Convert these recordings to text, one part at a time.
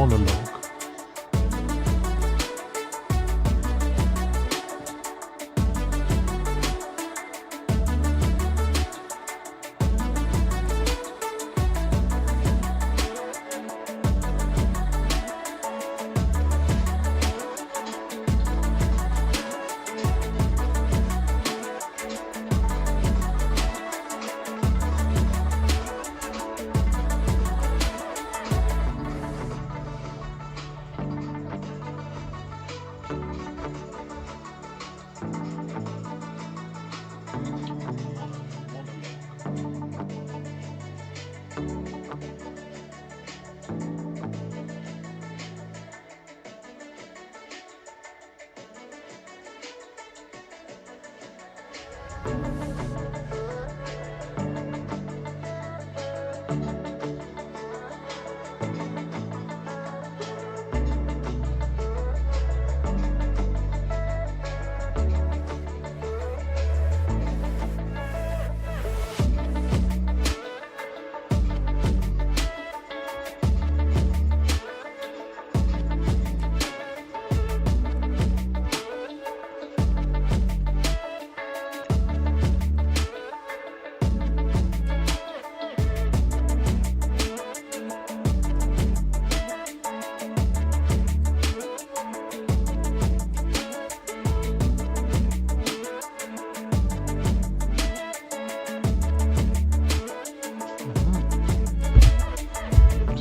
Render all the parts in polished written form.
monologue.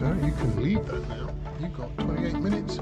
So you can leave that now. You've got 28 minutes.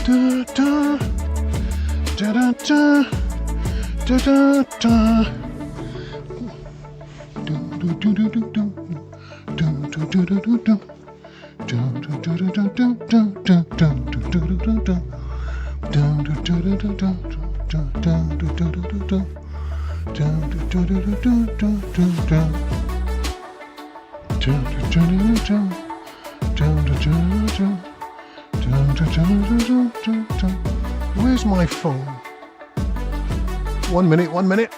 Da da da da da da da da. Do do do do do do do do do do do do. Where's my phone? 1 minute, 1 minute.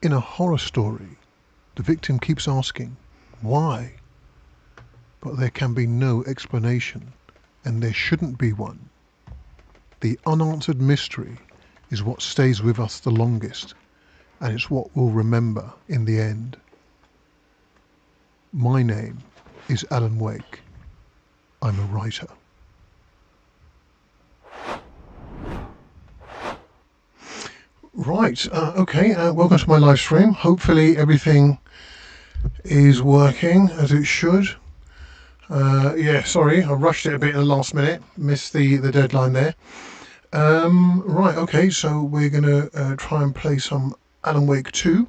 In a horror story, the victim keeps asking, why? But there can be no explanation, and there shouldn't be one. The unanswered mystery is what stays with us the longest, and it's what we'll remember in the end. My name is Alan Wake. I'm a writer. Right, okay, welcome to my live stream. Hopefully everything is working as it should. Yeah, sorry, I rushed it a bit in the last minute, missed the deadline there. Right, okay, so we're going to try and play some Alan Wake 2,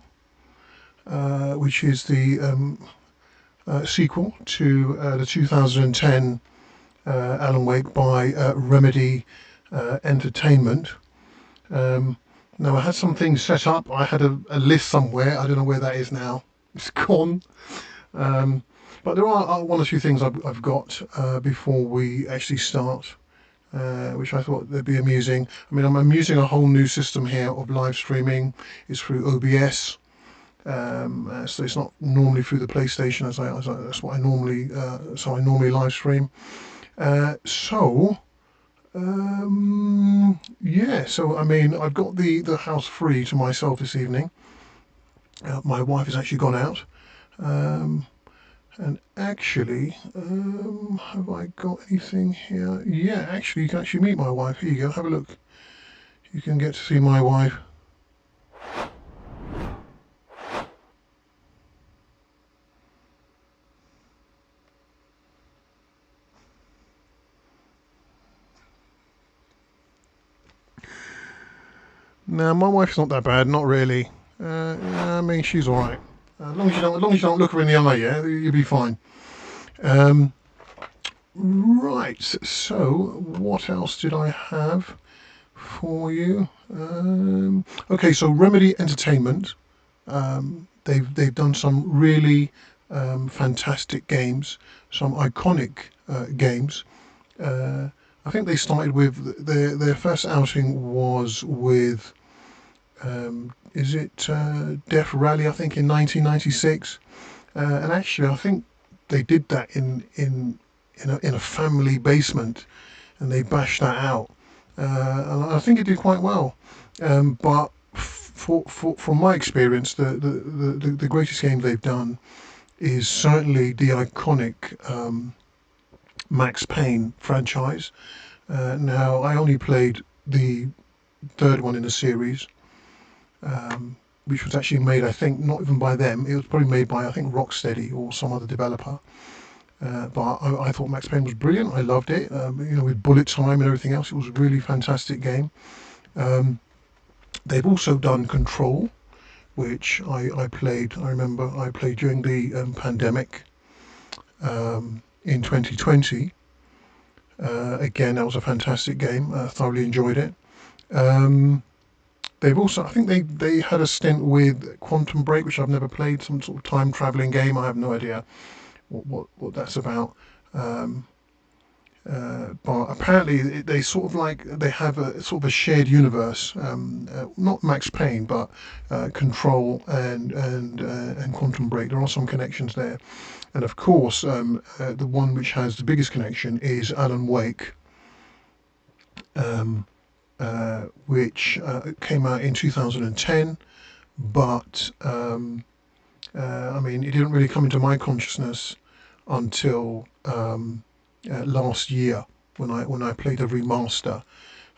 which is the sequel to the 2010 Alan Wake by Remedy Entertainment. Now I had some things set up. I had a list somewhere. I don't know where that is now. It's gone. But there are one or two things I've got before we actually start, which I thought they'd be amusing. I mean, I'm using a whole new system here of live streaming. It's through OBS, so it's not normally through the PlayStation. That's what I normally so I normally live stream. Yeah, so I mean, I've got the house free to myself this evening. My wife has actually gone out, and actually, have I got anything here? Yeah, actually, you can actually meet my wife. Here you go, have a look. You can get to see my wife. No, my wife's not that bad, not really. I mean, she's all right. As long as you don't look her in the eye, yeah, you'll be fine. Right. So, what else did I have for you? Okay, so Remedy Entertainment. They've done some really fantastic games, some iconic games. I think they started with their first outing was with is it Death Rally, I think, in 1996, and actually I think they did that in a family basement, and they bashed that out, and I think it did quite well. But from my experience, the greatest game they've done is certainly the iconic Max Payne franchise. Now, I only played the third one in the series, which was actually made, I think, not even by them. It was probably made by, I think, Rocksteady or some other developer. But I thought Max Payne was brilliant. I loved it. With bullet time and everything else, it was a really fantastic game. They've also done Control, which I played. I remember I played during the pandemic in 2020. Again, that was a fantastic game. Thoroughly enjoyed it. They've also, I think they had a stint with Quantum Break, which I've never played. Some sort of time traveling game. I have no idea what that's about. But apparently they sort of like they have a sort of a shared universe, not Max Payne, but Control and Quantum Break. There are some connections there, and of course the one which has the biggest connection is Alan Wake, which came out in 2010. But I mean, it didn't really come into my consciousness until last year when I played a remaster.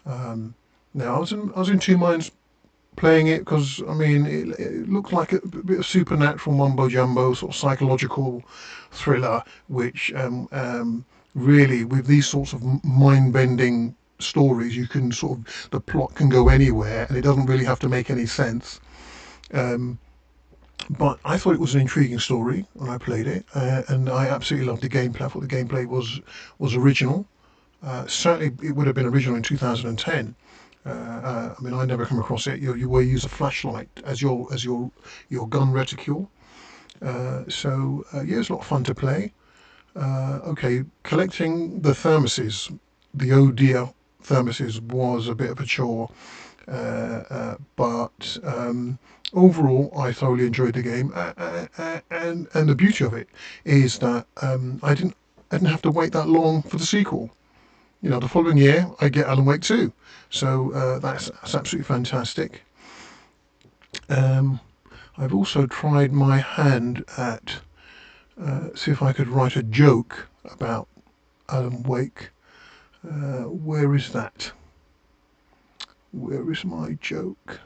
Now I was in two minds playing it because I mean it looked like a bit of supernatural mumbo jumbo, sort of psychological thriller, which really with these sorts of mind bending stories, you can sort of the plot can go anywhere and it doesn't really have to make any sense. But I thought it was an intriguing story when I played it, and I absolutely loved the gameplay. I thought the gameplay was original. Certainly, it would have been original in 2010. I mean, I never come across it. You use a flashlight as your gun reticule. Yeah, it's a lot of fun to play. Okay, collecting the thermoses, the oh dear thermoses, was a bit of a chore. But overall, I thoroughly enjoyed the game, and the beauty of it is that I didn't have to wait that long for the sequel. You know, the following year I get Alan Wake 2, so that's absolutely fantastic. I've also tried my hand at see if I could write a joke about Alan Wake. Where is that? Where is my joke?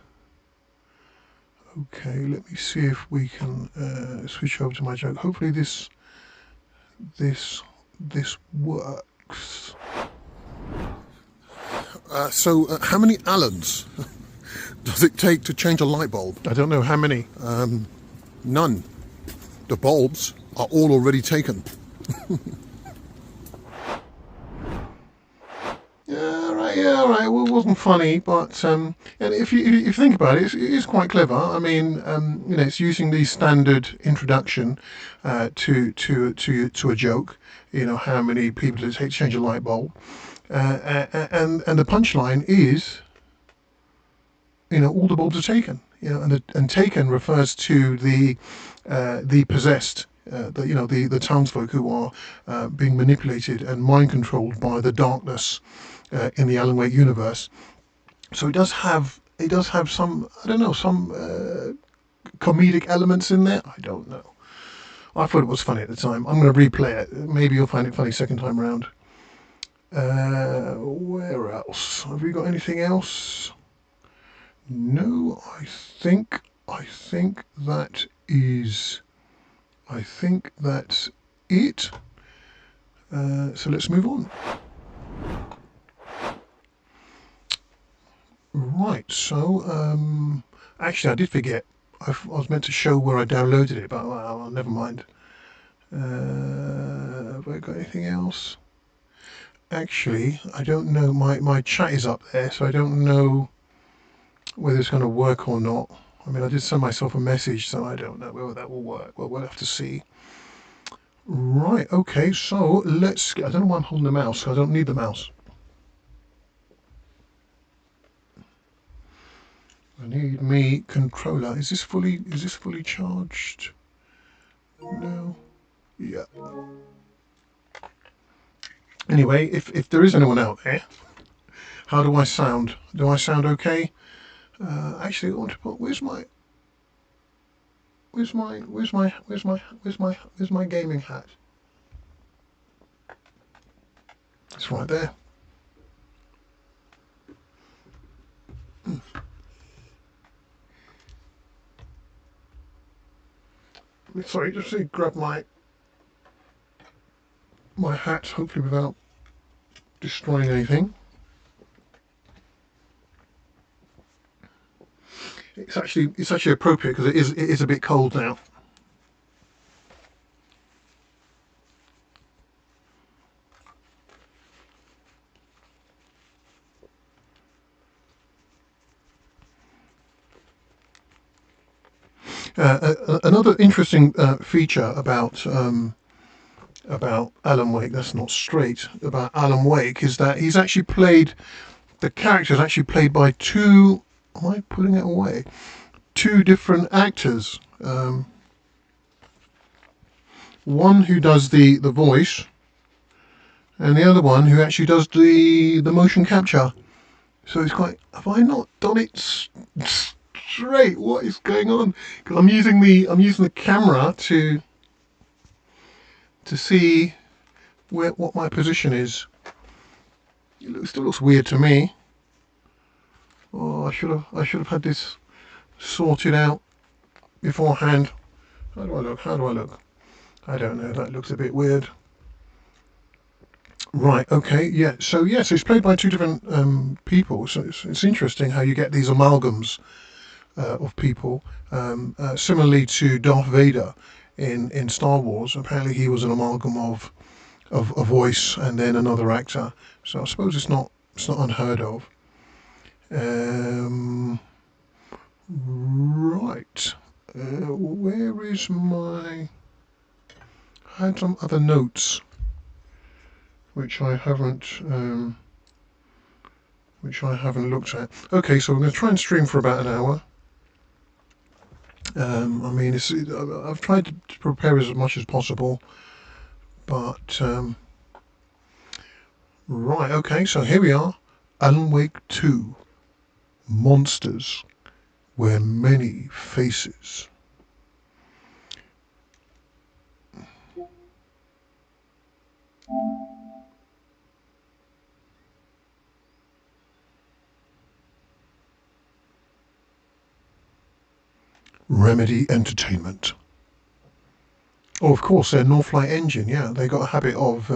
Okay, let me see if we can switch over to my joke. Hopefully this works. How many Allens does it take to change a light bulb? I don't know how many. None. The bulbs are all already taken. Yeah, all right. Well, it wasn't funny, but and if you think about it, it is quite clever. I mean, you know, it's using the standard introduction to a joke. You know, how many people does it take to change a light bulb, and the punchline is, you know, all the bulbs are taken. You know, and taken refers to the possessed. The townsfolk who are being manipulated and mind controlled by the darkness in the Alan Wake universe. So it does have some, I don't know, some comedic elements in there. I don't know. I thought it was funny at the time. I'm going to replay it. Maybe you'll find it funny second time round. Where else? Have we got anything else? No, I think that is. I think that's it. So let's move on. Right, so actually I did forget. I was meant to show where I downloaded it, but well, never mind. Have I got anything else? Actually, I don't know. My chat is up there, so I don't know whether it's going to work or not. I mean, I did send myself a message, so I don't know whether that will work. Well, we'll have to see. Right, okay, so let's get, I don't know why I'm holding the mouse, because I don't need the mouse. I need me controller. Is this fully charged? No. Yeah. Anyway, if there is anyone out there, how do I sound? Do I sound okay? Actually, I want to put where's my gaming hat? It's right there. Sorry, just to grab my hat, hopefully without destroying anything. It's actually appropriate because it is a bit cold now. Another interesting feature about Alan Wake, that's not straight, about Alan Wake is that the character is actually played by two, am I putting it away? Two different actors. One who does the voice, and the other one who actually does the motion capture. So it's quite, have I not done it straight? What is going on? Because I'm using the camera to see what my position is. It still looks weird to me. Oh, I should have had this sorted out beforehand. How do I look? How do I look? I don't know. That looks a bit weird. Right. Okay. Yeah. So yes, it's played by two different people. So it's interesting how you get these amalgams of people. Similarly to Darth Vader in Star Wars, apparently he was an amalgam of a voice and then another actor. So I suppose it's not unheard of. Right. Where is my? I had some other notes which I haven't looked at. Okay, so I'm going to try and stream for about an hour. I mean, I've tried to prepare as much as possible, but right. Okay, so here we are. Alan Wake 2. Monsters wear many faces. Remedy Entertainment. Oh, of course, their Northlight engine. Yeah, they got a habit of,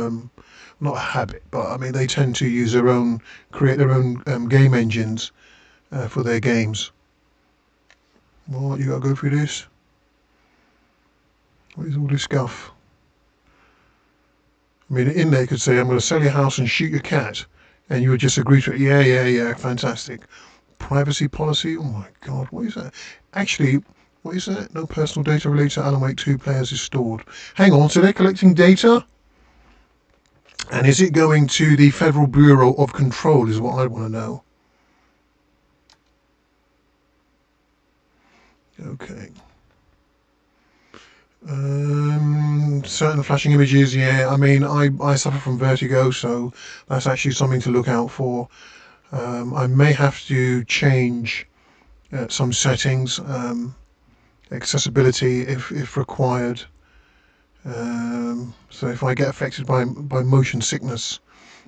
not a habit, but I mean, they tend to create their own game engines for their games. What, you got to go through this? What is all this guff? I mean, in there, you could say, I'm going to sell your house and shoot your cat, and you would just agree to it. Yeah, fantastic. Privacy policy. Oh my God, what is that? Actually, what is that? No personal data related to Alan Wake 2 players is stored. Hang on, so they're collecting data? And is it going to the Federal Bureau of Control is what I want to know. Okay. Certain flashing images, yeah. I mean, I suffer from vertigo, so that's actually something to look out for. I may have to change some settings, accessibility if required. So if I get affected by motion sickness,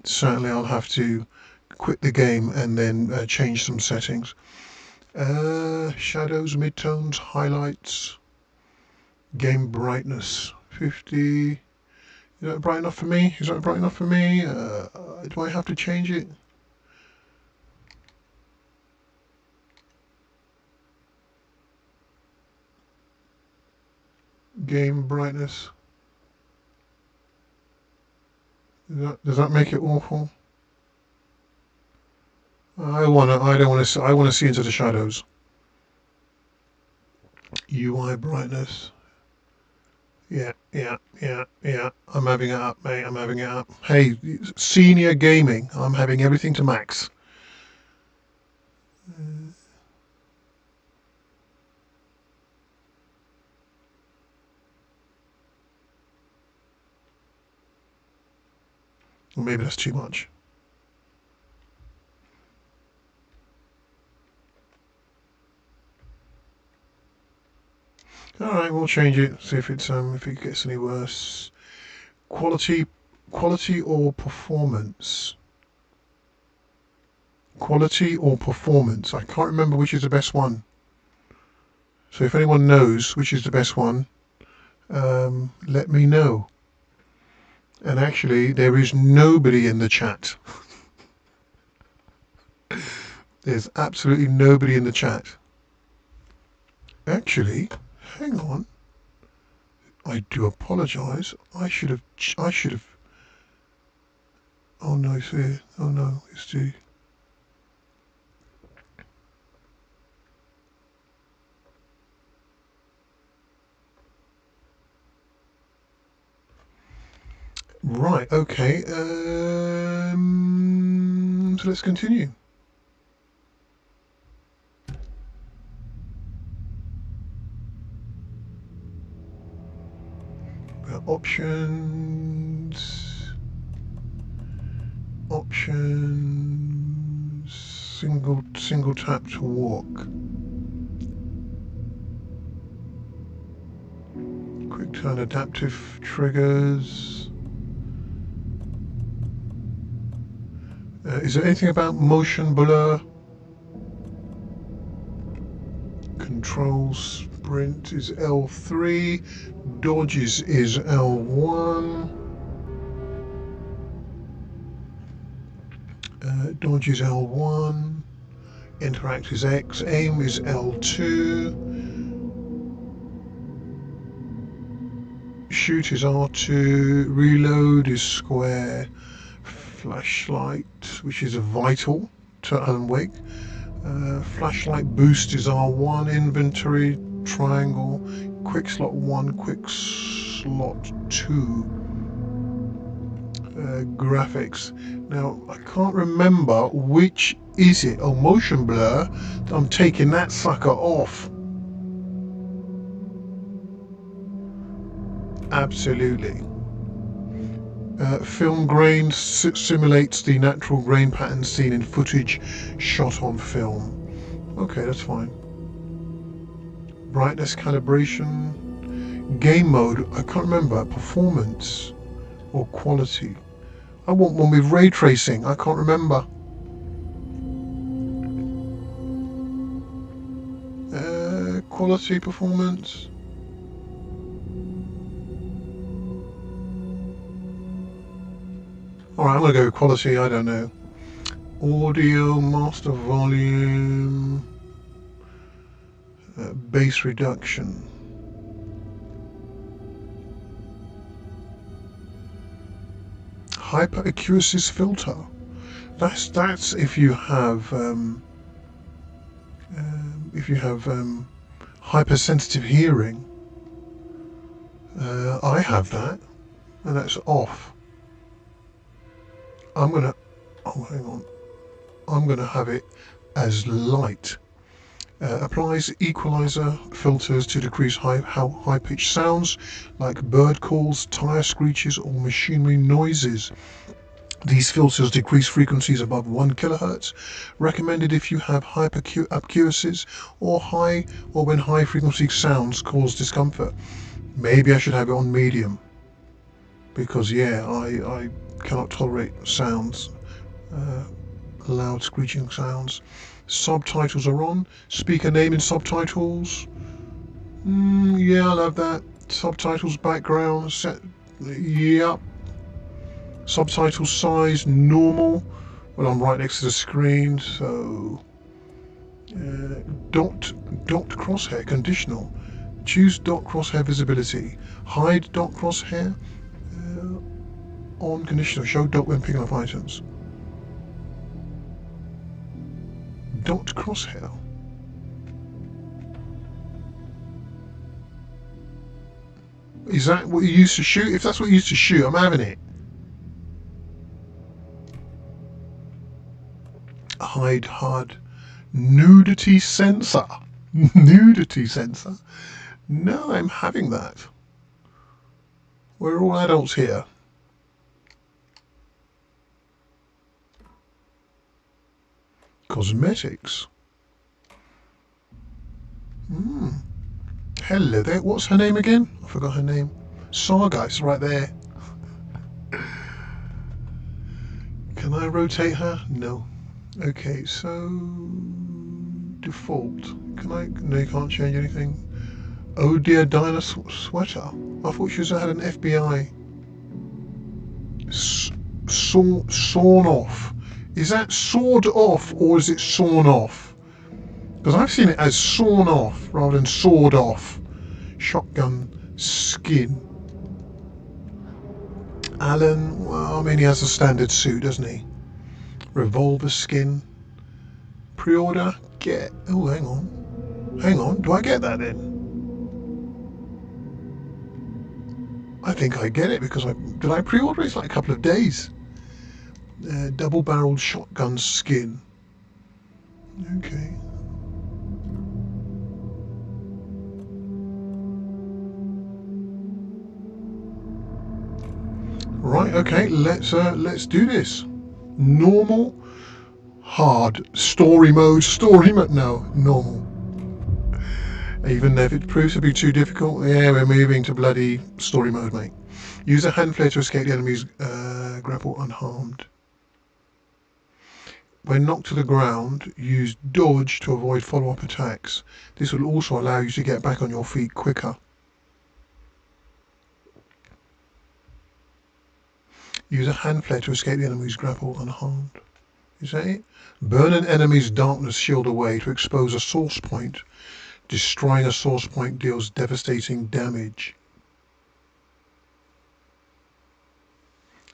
certainly I'll have to quit the game and then change some settings. Shadows, midtones, highlights, game brightness, 50. Is that bright enough for me? Is that bright enough for me? Do I have to change it? Game brightness. Does that make it awful? I want to see into the shadows. UI brightness. Yeah. I'm having it up, mate. I'm having it up. Hey, senior gaming. I'm having everything to max. Or maybe that's too much. All right, we'll change it. See if it gets any worse. Quality or performance. Quality or performance. I can't remember which is the best one. So if anyone knows which is the best one, let me know. And actually, there is nobody in the chat. There's absolutely nobody in the chat. Actually, hang on. I do apologise. I should have. Oh no, it's here. Oh no, it's the. Right. Okay. So let's continue. Options, single tap to walk, quick turn adaptive triggers. Is there anything about motion blur? Control sprint is L3, dodges is L1. Dodge is L1, interact is X, aim is L2, shoot is R2, reload is square, flashlight, which is a vital to Alan Wake, flashlight boost is R1, inventory, triangle, quick slot 1, quick slot 2. Graphics. Now I can't remember which is it. Oh, motion blur. I'm taking that sucker off. Absolutely. Film grain simulates the natural grain patterns seen in footage shot on film. Okay, that's fine. Brightness calibration. Game mode. I can't remember. Performance or quality. I want one with ray tracing. I can't remember. Quality, performance. Alright, I'm going to go with quality. I don't know. Audio, master volume, bass reduction. Hyperacusis filter. That's if you have hypersensitive hearing. I have that, and that's off. I'm gonna. Oh, hang on. I'm gonna have it as light. Applies equalizer filters to decrease high-pitched sounds like bird calls, tire screeches, or machinery noises. These filters decrease frequencies above 1 kHz. Recommended if you have hyperacusis or when high frequency sounds cause discomfort. Maybe I should have it on medium, because yeah, I cannot tolerate sounds, loud screeching sounds. Subtitles are on. Speaker name in subtitles. Yeah, I'll have that. Subtitles background set. Yep. Subtitle size normal. Well, I'm right next to the screen, so dot crosshair conditional. Choose dot crosshair visibility. Hide dot crosshair. On conditional. Show dot when picking up items. Dot crosshair. Is that what you used to shoot? If that's what you used to shoot, I'm having it. Hide HUD. Nudity sensor. Nudity sensor. No, I'm having that. We're all adults here. Cosmetics. Hello there. What's her name again? I forgot her name. Saga. It's right there. Can I rotate her? No. Okay, so default. Can I? No, you can't change anything. Oh dear, dinosaur sweater. I thought she had an FBI. Sawn off. Is that sawed off or is it sawn off? Because I've seen it as sawn off rather than sawed off shotgun skin. Alan, well, I mean, he has a standard suit, doesn't he? Revolver skin. Pre-order, get. Oh, hang on. Hang on, do I get that then? I think I get it because did I pre-order it? It's like a couple of days. Double-barreled shotgun skin. Okay. Right. Okay. Let's do this. Normal, hard, story mode. Story mode. No, normal. Even if it proves to be too difficult, yeah, we're moving to bloody story mode, mate. Use a hand flare to escape the enemy's grapple unharmed. When knocked to the ground, use dodge to avoid follow-up attacks. This will also allow you to get back on your feet quicker. Use a hand flare to escape the enemy's grapple unharmed. Is that it? Burn an enemy's darkness shield away to expose a source point. Destroying a source point deals devastating damage.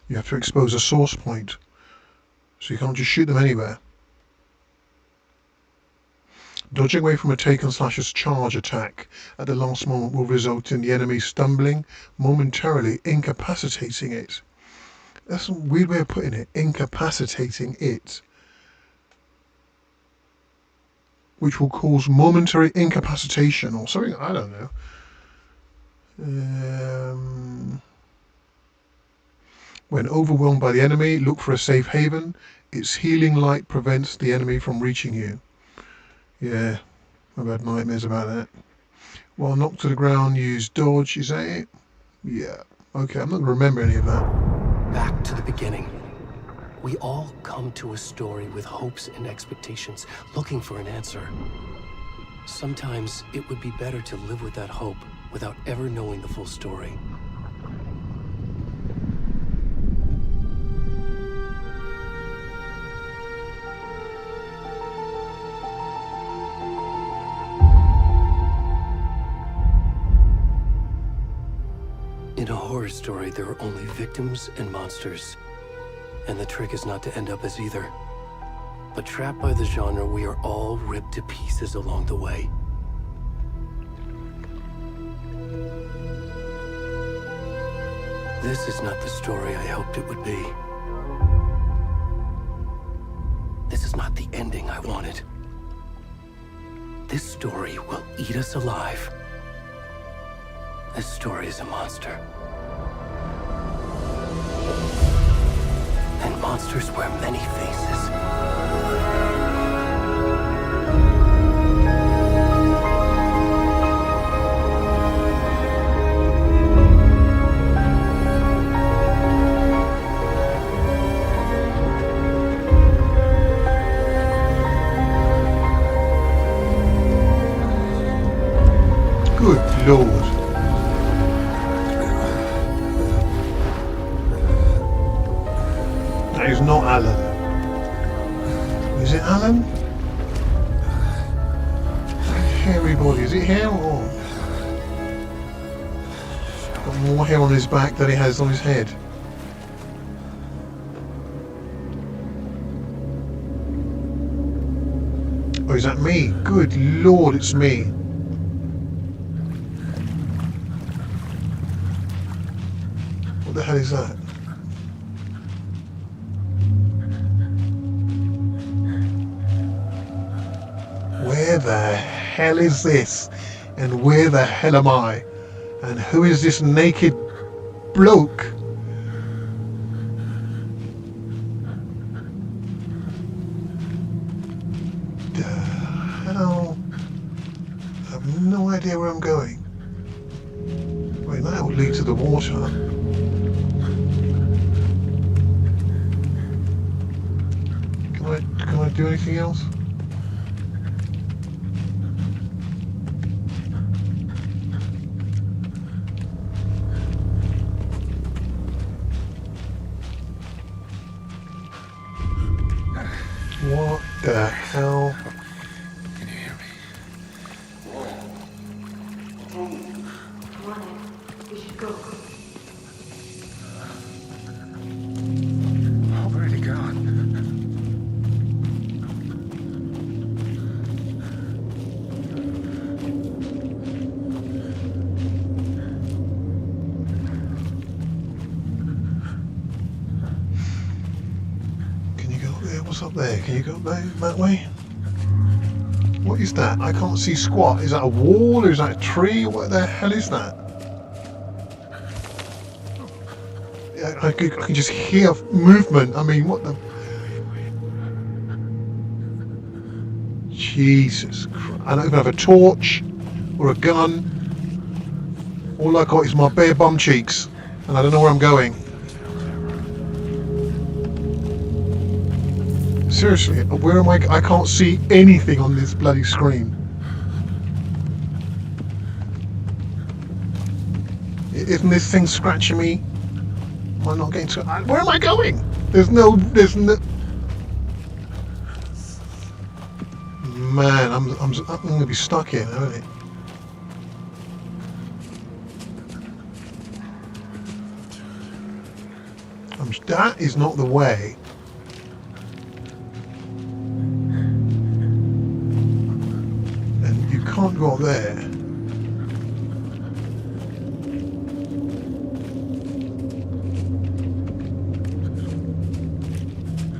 You have to expose a source point, so you can't just shoot them anywhere. Dodging away from a Taken Slasher's charge attack at the last moment will result in the enemy stumbling, momentarily incapacitating it. That's a weird way of putting it, incapacitating it. Which will cause momentary incapacitation or something, I don't know. When overwhelmed by the enemy, look for a safe haven. Its healing light prevents the enemy from reaching you. Yeah, I've had nightmares about that. While knocked to the ground, use dodge. Is that it? Yeah. Okay, I'm not going to remember any of that. Back to the beginning. We all come to a story with hopes and expectations, looking for an answer. Sometimes it would be better to live with that hope without ever knowing the full story. In a horror story, there are only victims and monsters. And the trick is not to end up as either. But trapped by the genre, we are all ripped to pieces along the way. This is not the story I hoped it would be. This is not the ending I wanted. This story will eat us alive. This story is a monster. And monsters wear many faces. Good Lord. That is not Alan. Is it Alan? Hairy body. Is it hair or? Got more hair on his back than he has on his head. Oh, is that me? Good Lord, it's me. What the hell is that? Where the hell is this? And where the hell am I? And who is this naked bloke? The hell? I have no idea where I'm going. Wait, that would lead to the water. Can I do anything else? What the hell? Can you hear me? Already gone. Can you go up there? What's up there? Can you go up there that way? What is that? I can't see squat. Is that a wall? Is that a tree? What the hell is that? I can just hear movement. I mean, what the... Jesus Christ. I don't even have a torch or a gun. All I got is my bare bum cheeks. And I don't know where I'm going. Seriously, where am I? I can't see anything on this bloody screen. Isn't this thing scratching me? Am I not getting to... Where am I going? There's no... Man, I'm going to be stuck here, aren't I? That is not the way. And you can't go up there.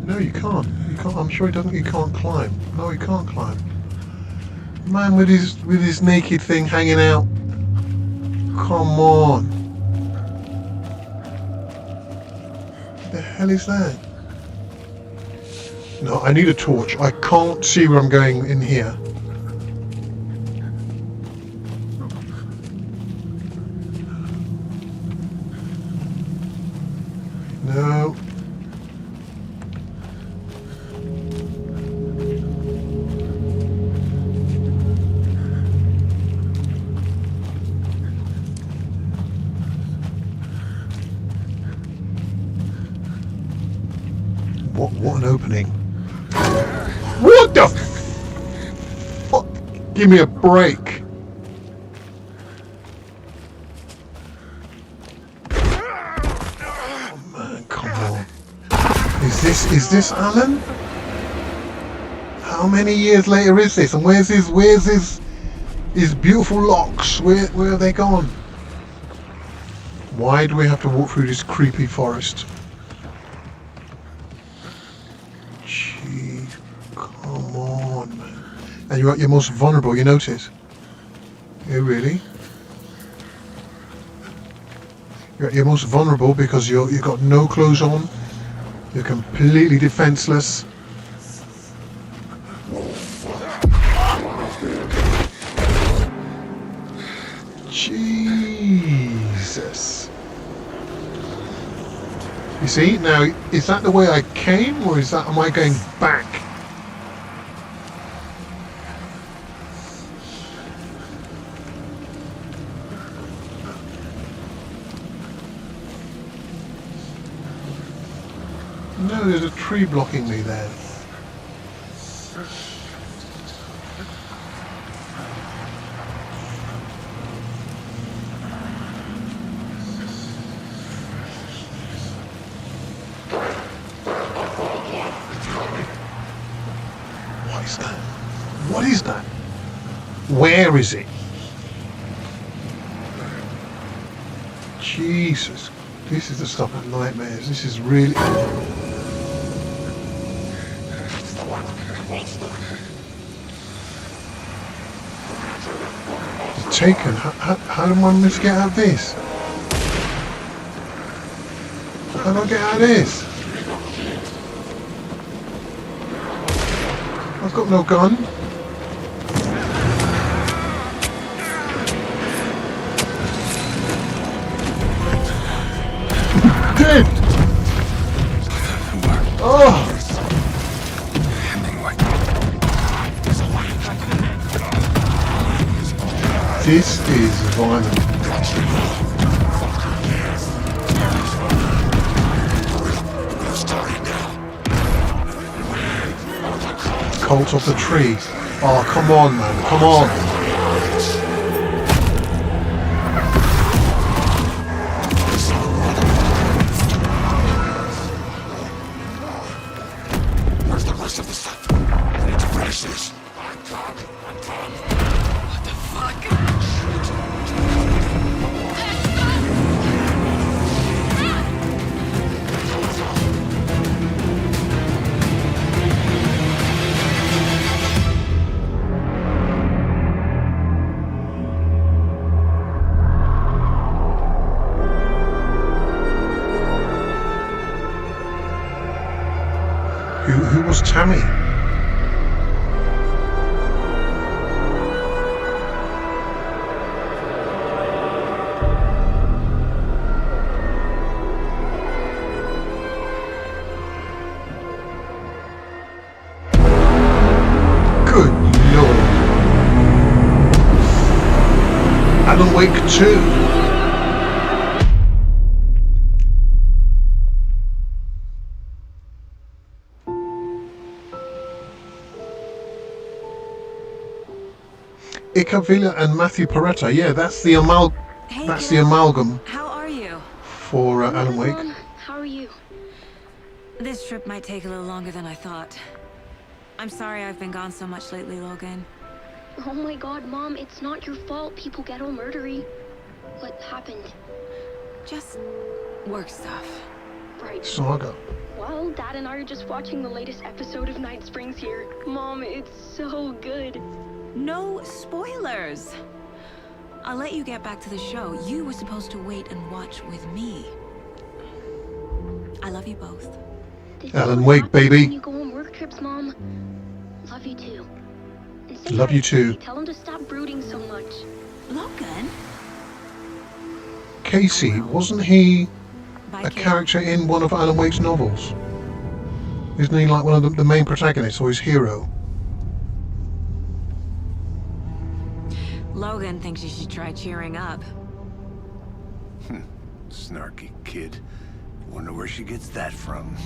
No, you can't. You can't. I'm sure he doesn't. You can't climb. No, he can't climb. Man with his naked thing hanging out. Come on. What the hell is that? No, I need a torch. I can't see where I'm going in here. No. What an opening. What the fuck? Give me a break. Oh man, come on. Is this Alan? How many years later is this? And where's his beautiful locks? Where are they gone? Why do we have to walk through this creepy forest? Gee, come on, man. And you're at your most vulnerable, you notice? Yeah, really? You're at your most vulnerable because you've got no clothes on. You're completely defenseless. Jesus. You see, now, is that the way I came, or am I going back? No, there's a tree blocking me there. What is that? What is that? Where is it? Jesus. This is the stuff of nightmares. This is really... It's taken. How do I manage to get out of this? How do I get out of this? I've got no gun. Dead! Oh! This is violent. Cult of the tree. Oh, come on, man. Come on. was Tammy. Good Lord. Alan Wake 2. Icavilla and Matthew Peretta. Yeah, that's the Hey, that's kid. the amalgam How are you? for Alan Wake. Mom, how are you? This trip might take a little longer than I thought. I'm sorry I've been gone so much lately, Logan. Oh my god, Mom, it's not your fault people get all murdery. What happened? Just work stuff. Right. Saga. Well, Dad and I are just watching the latest episode of Night Springs here. Mom, it's so good. No spoilers! I'll let you get back to the show. You were supposed to wait and watch with me. I love you both. This is Alan what Wake, happens baby. when you go on work trips, Mom. Love you too. And say Love hi you to too. Casey. Tell him to stop brooding so much. Logan? Casey, wasn't he Bye, a kid. character in one of Alan Wake's novels? Isn't he like one of the main protagonists or his hero? Logan thinks you should try cheering up. Snarky kid. Wonder where she gets that from.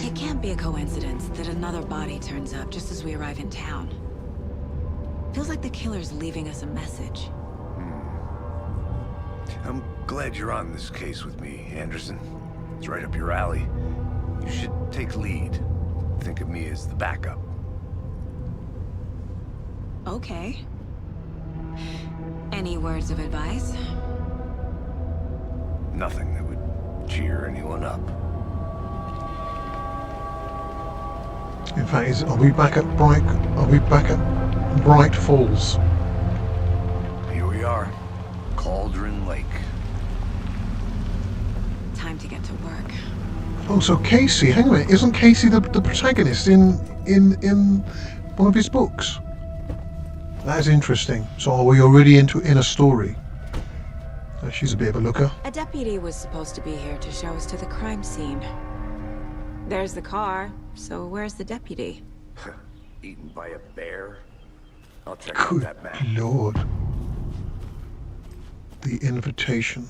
It can't be a coincidence that another body turns up just as we arrive in town. Feels like the killer's leaving us a message. I'm glad you're on this case with me, Anderson. It's right up your alley. You should take lead. Think of me as the backup. Okay. Any words of advice? Nothing that would cheer anyone up. In fact, are we back at Bright? Are we back at Bright Falls? Here we are. Cauldron Lake. Time to get to work. Oh, so Casey, hang on a minute, isn't Casey the protagonist in one of his books? That is interesting. So are we already in a story? She's a bit of a looker. A deputy was supposed to be here to show us to the crime scene. There's the car, so where's the deputy? Eaten by a bear? I'll check out Good that map. Lord. The invitation.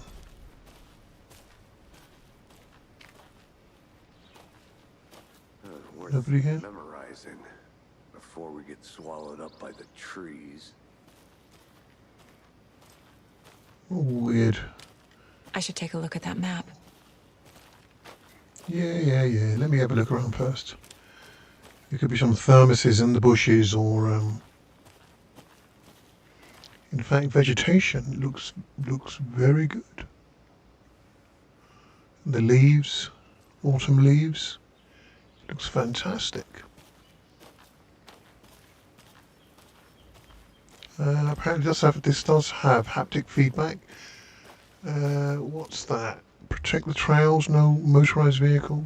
Worth Nobody here? memorizing before we get swallowed up by the trees. Oh, weird. I should take a look at that map. Yeah. Let me have a look around first. There could be some thermoses in the bushes, or in fact, vegetation looks very good. The leaves, autumn leaves, looks fantastic. Apparently, this does have haptic feedback. What's that? Protect the trails, no motorized vehicles.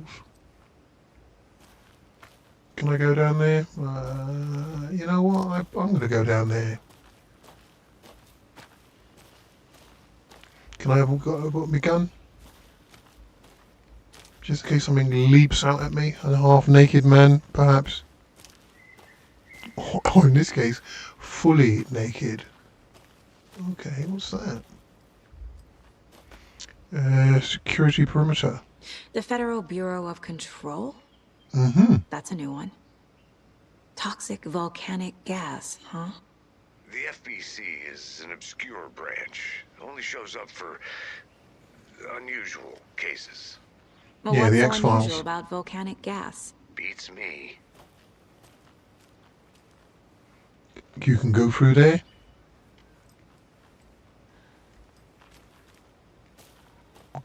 Can I go down there? You know what? I'm going to go down there. Can I have got my gun? Just in case something leaps out at me. A half-naked man, perhaps. Or in this case, fully naked. Okay, what's that? Security perimeter. The Federal Bureau of Control? Mm-hmm. That's a new one. Toxic volcanic gas, huh? The FBC is an obscure branch. It only shows up for unusual cases. Well, Yeah, what's the so X-Files. unusual about volcanic gas? Beats me. You can go through there.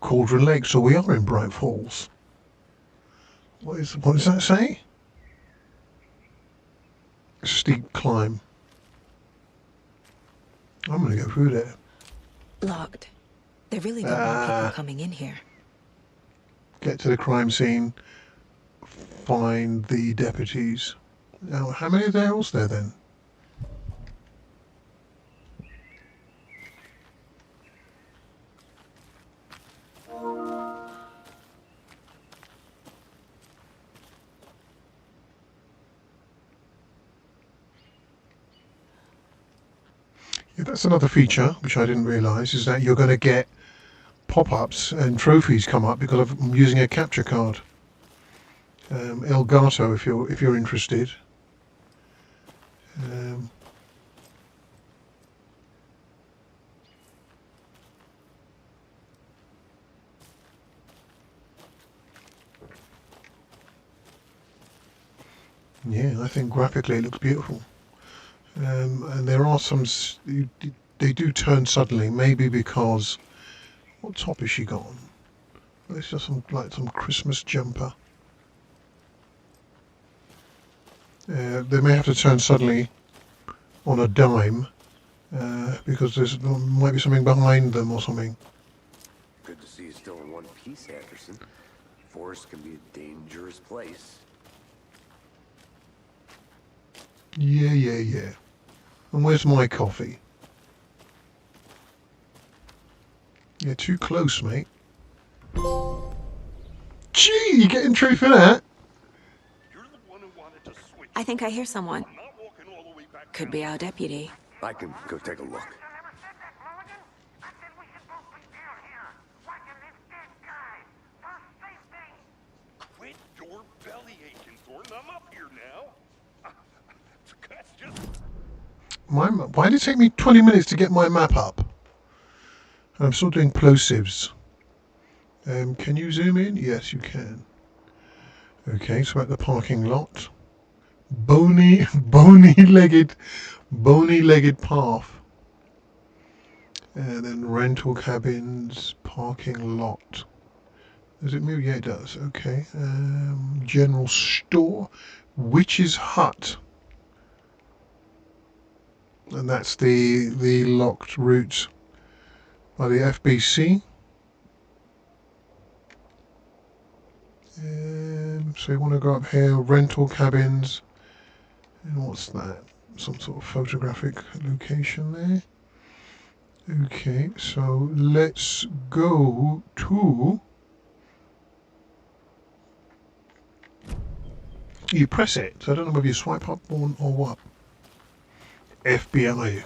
Cauldron Lake, so we are in Bright Falls. What does that say? Steep climb. I'm going to go through there. Locked. They really don't want people coming in here. Get to the crime scene. Find the deputies. Now, how many are there else there then? Yeah, that's another feature which I didn't realise, is that you're going to get pop-ups and trophies come up because I'm using a capture card. Elgato, if you're interested. Um, yeah, I think graphically it looks beautiful. And there are some. They do turn suddenly, maybe because what top has she got on? It's just some Christmas jumper. They may have to turn suddenly on a dime because there might be something behind them or something. Good to see you still in one piece, Anderson. Forest can be a dangerous place. Yeah. And where's my coffee? Yeah, too close, mate. Gee, you getting truth for that? I think I hear someone. Could be our deputy. I can go take a look. Quit your belly aching, Thornton. I'm up here now. That's just... Why did it take me 20 minutes to get my map up? I'm still doing plosives. Can you zoom in? Yes, you can. Okay, so at the parking lot. Bony-legged path. And then rental cabins, parking lot. Does it move? Yeah, it does. Okay. General store, witch's hut, and that's the locked route by the FBC. So you want to go up here, rental cabins, and what's that? Some sort of photographic location there. Okay, so let's go to. You press it, so I don't know whether you swipe up or what. FBI.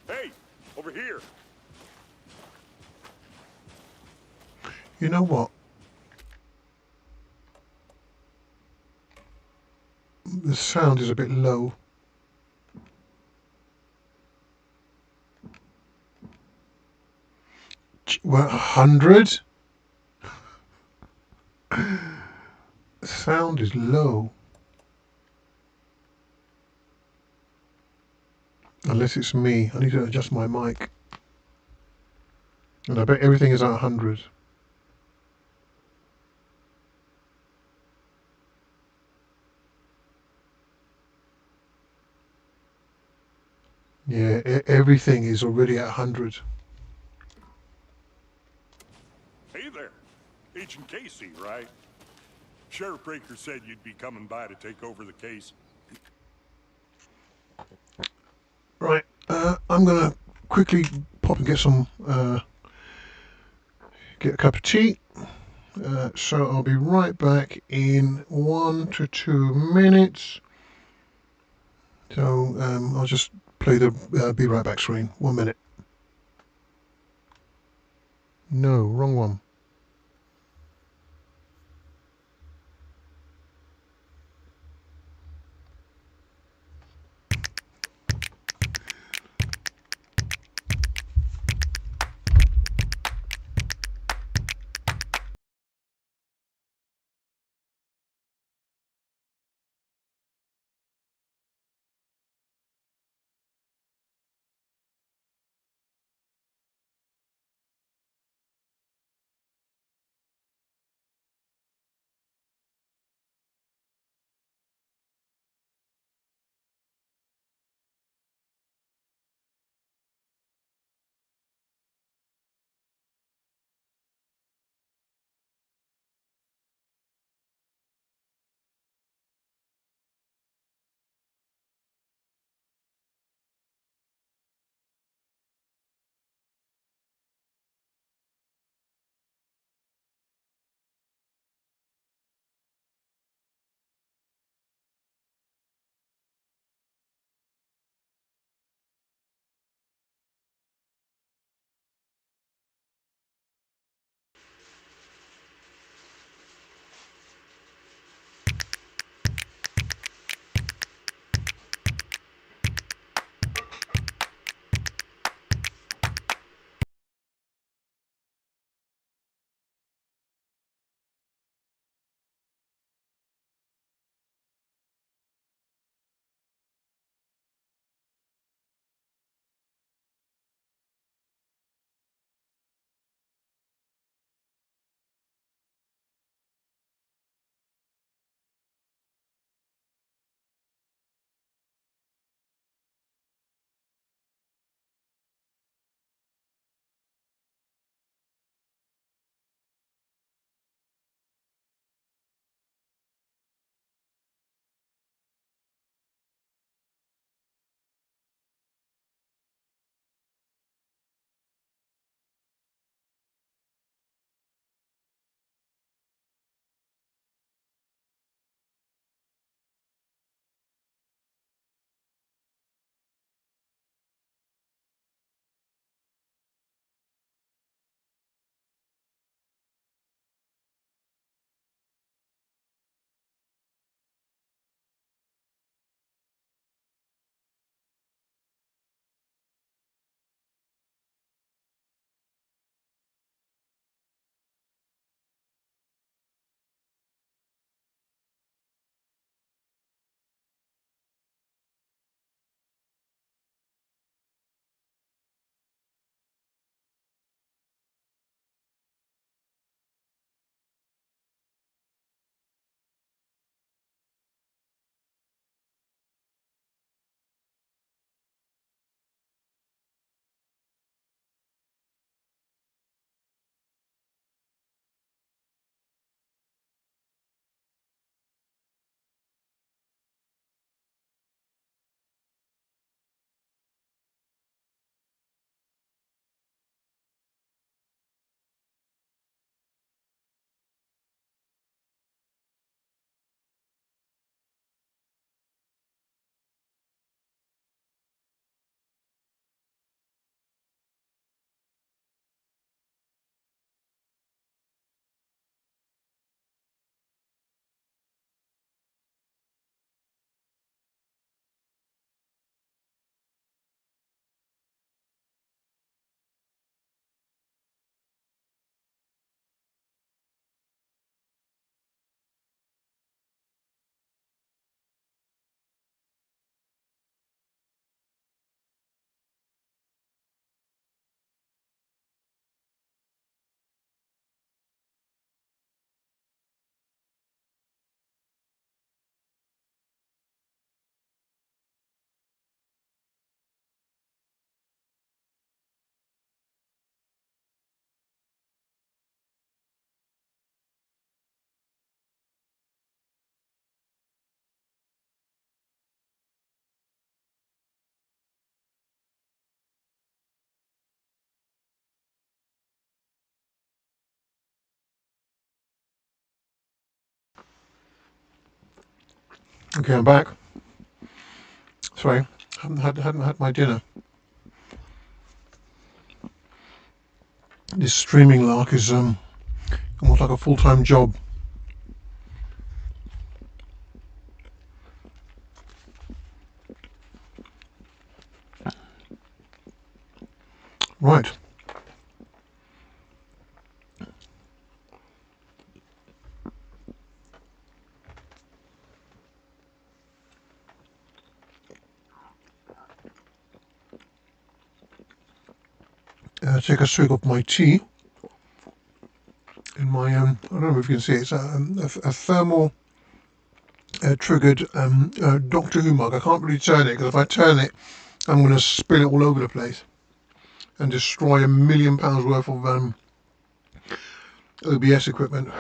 Hey, over here. You know what? The sound is a bit low. Well, 100? The sound is low. Unless it's me. I need to adjust my mic. And I bet everything is at 100. Yeah, everything is already at 100. Hey there. Agent Casey, right? Sheriff Breaker said you'd be coming by to take over the case. Right, I'm going to quickly pop and get get a cup of tea. So I'll be right back in 1 to 2 minutes. So I'll just play the be right back screen. 1 minute. No, wrong one. Okay, I'm back. Sorry, hadn't had my dinner. This streaming lark is almost like a full-time job. Right. Take a swig of my tea. In my I don't know if you can see it, it's a thermal triggered Doctor Who mug. I can't really turn it because if I turn it, I'm going to spill it all over the place and destroy £1 million worth of OBS equipment.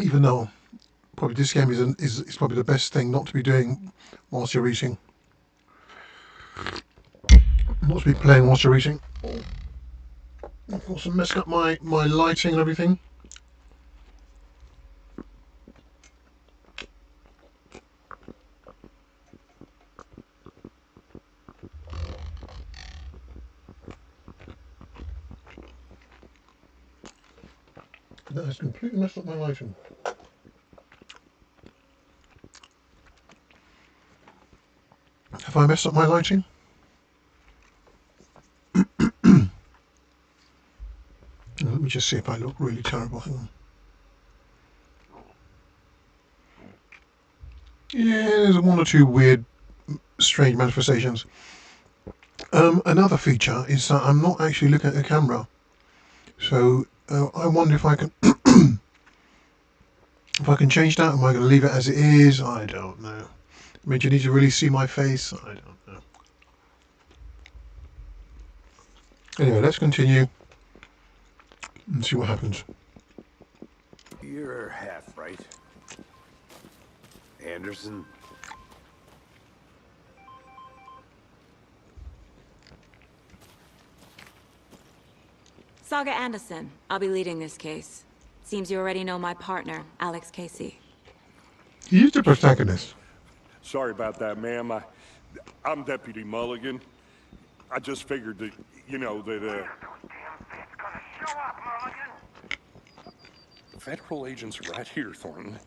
Even though probably this game is probably the best thing not to be doing whilst you're eating. Not to be playing whilst you're eating. Of course, I'm messing up my lighting and everything. That has completely messed up my lighting. Have I messed up my lighting? Let me just see if I look really terrible. Hang on. Yeah, there's one or two weird, strange manifestations. Another feature is that I'm not actually looking at the camera. So I wonder if I can if I can change that. Am I going to leave it as it is? I don't know. I mean, do you need to really see my face? I don't know. Anyway, let's continue and see what happens. You're half right. Anderson? Saga Anderson. I'll be leading this case. Seems you already know my partner, Alex Casey. He's the protagonist. Sorry about that, ma'am. I'm Deputy Mulligan. I just figured that, you know, that, Federal agents are right here, Thornton.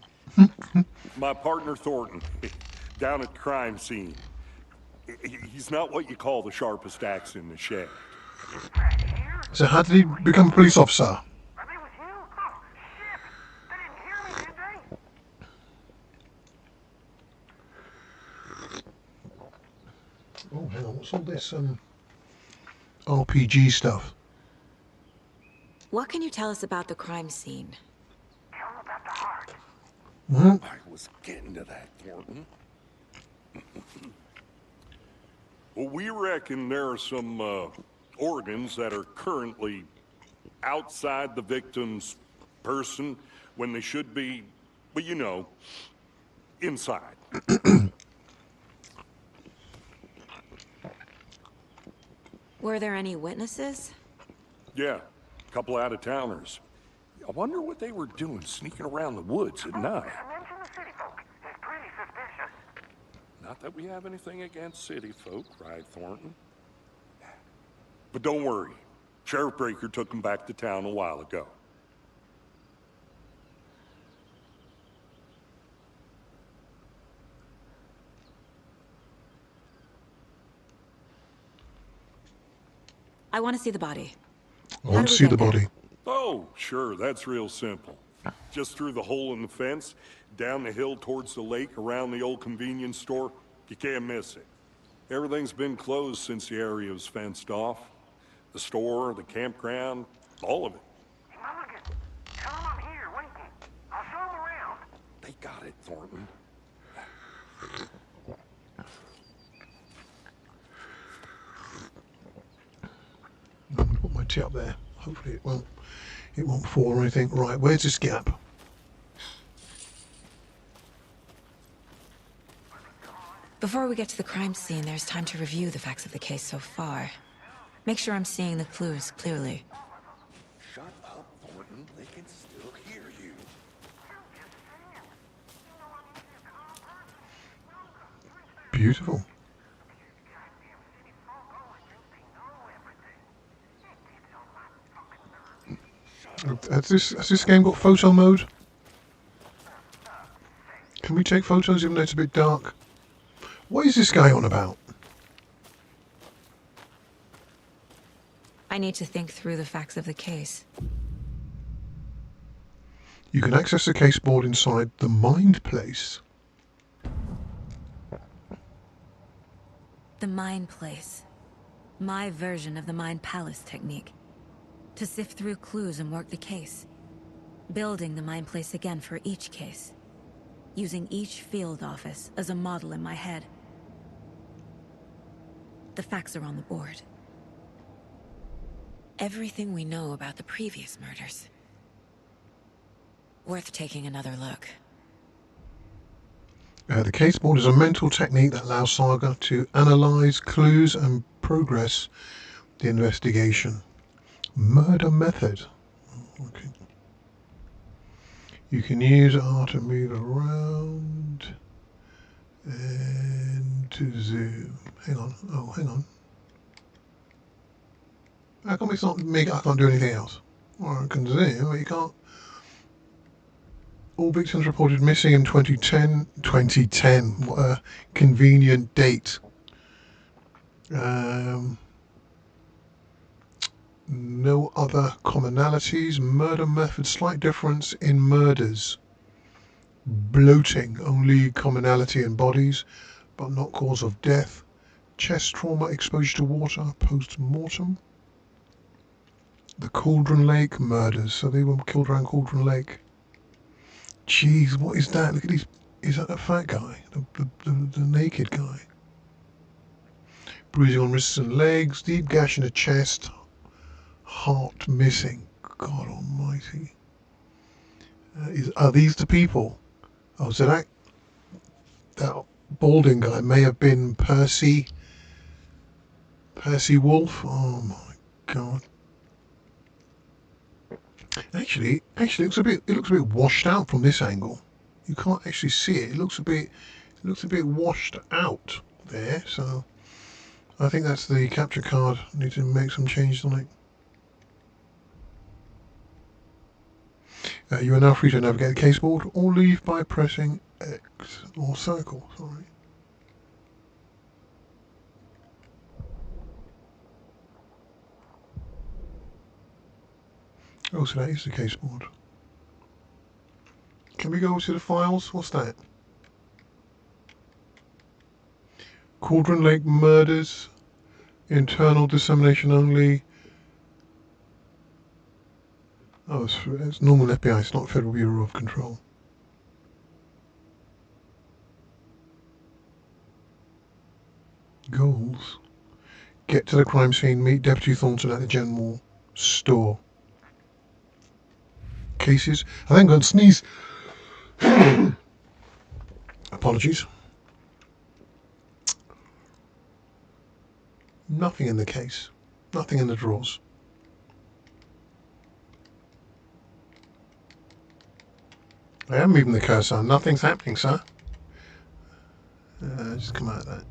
My partner, Thornton, down at the crime scene. He's not what you call the sharpest axe in the shed. So how did he become a police officer? Oh, hang on, what's all this RPG stuff? What can you tell us about the crime scene? I was getting to that, Thornton. Well, we reckon there are some organs that are currently outside the victim's person when they should be, well, you know, inside. Were there any witnesses? Yeah, a couple out-of-towners. I wonder what they were doing sneaking around the woods at night. Not that we have anything against city folk, right, Thornton? But don't worry. Sheriff Breaker took them back to town a while ago. I want to see the body. I want to see the body. Oh, sure, that's real simple. Just through the hole in the fence, down the hill towards the lake, around the old convenience store. You can't miss it. Everything's been closed since the area was fenced off. The store, the campground, all of it. Mulligan, tell him I'm here, waiting. I'll show him around. They got it, Thornton. I'm going to put my tea up there. Hopefully it won't fall or anything. Right, where's this gap? Before we get to the crime scene, there's time to review the facts of the case so far. Make sure I'm seeing the clues clearly. Shut up, Thornton. They can still beautiful. Has this game got photo mode? Can we take photos even though it's a bit dark? What is this guy on about? I need to think through the facts of the case. You can access the case board inside the Mind Place. The Mind Place. My version of the Mind Palace technique. To sift through clues and work the case. Building the Mind Place again for each case. Using each field office as a model in my head. The facts are on the board. Everything we know about the previous murders. Worth taking another look. The case board is a mental technique that allows Saga to analyze clues and progress the investigation. Murder method. Okay. You can use R to move around and to zoom. Hang on. Oh, hang on. How come it's not me? I can't do anything else. Or I can zoom, but you can't. All victims reported missing in 2010. 2010. What a convenient date. No other commonalities. Murder method. Slight difference in murders. Bloating. Only commonality in bodies, but not cause of death. Chest trauma. Exposure to water. Post-mortem. The Cauldron Lake murders. So they were killed around Cauldron Lake. Jeez, what is that? Look at these. Is that a fat guy? The naked guy. Bruising on wrists and legs. Deep gash in the chest. Heart missing. God almighty. Are these the people? Oh, so that balding guy may have been Percy Wolf. Oh my God. Actually, it looks a bit washed out from this angle. You can't actually see it. It looks a bit washed out there. So I think that's the capture card. I need to make some changes on it. You are now free to navigate the case board or leave by pressing X or circle. Sorry. Oh, so that is the case board. Can we go to the files? What's that? Cauldron Lake murders. Internal dissemination only. Oh, it's normal FBI. It's not Federal Bureau of Control. Goals. Get to the crime scene. Meet Deputy Thornton at the general store. Cases. I think I'm going to sneeze. Apologies. Nothing in the case. Nothing in the drawers. I am moving the cursor. Nothing's happening, sir. Just come out of that.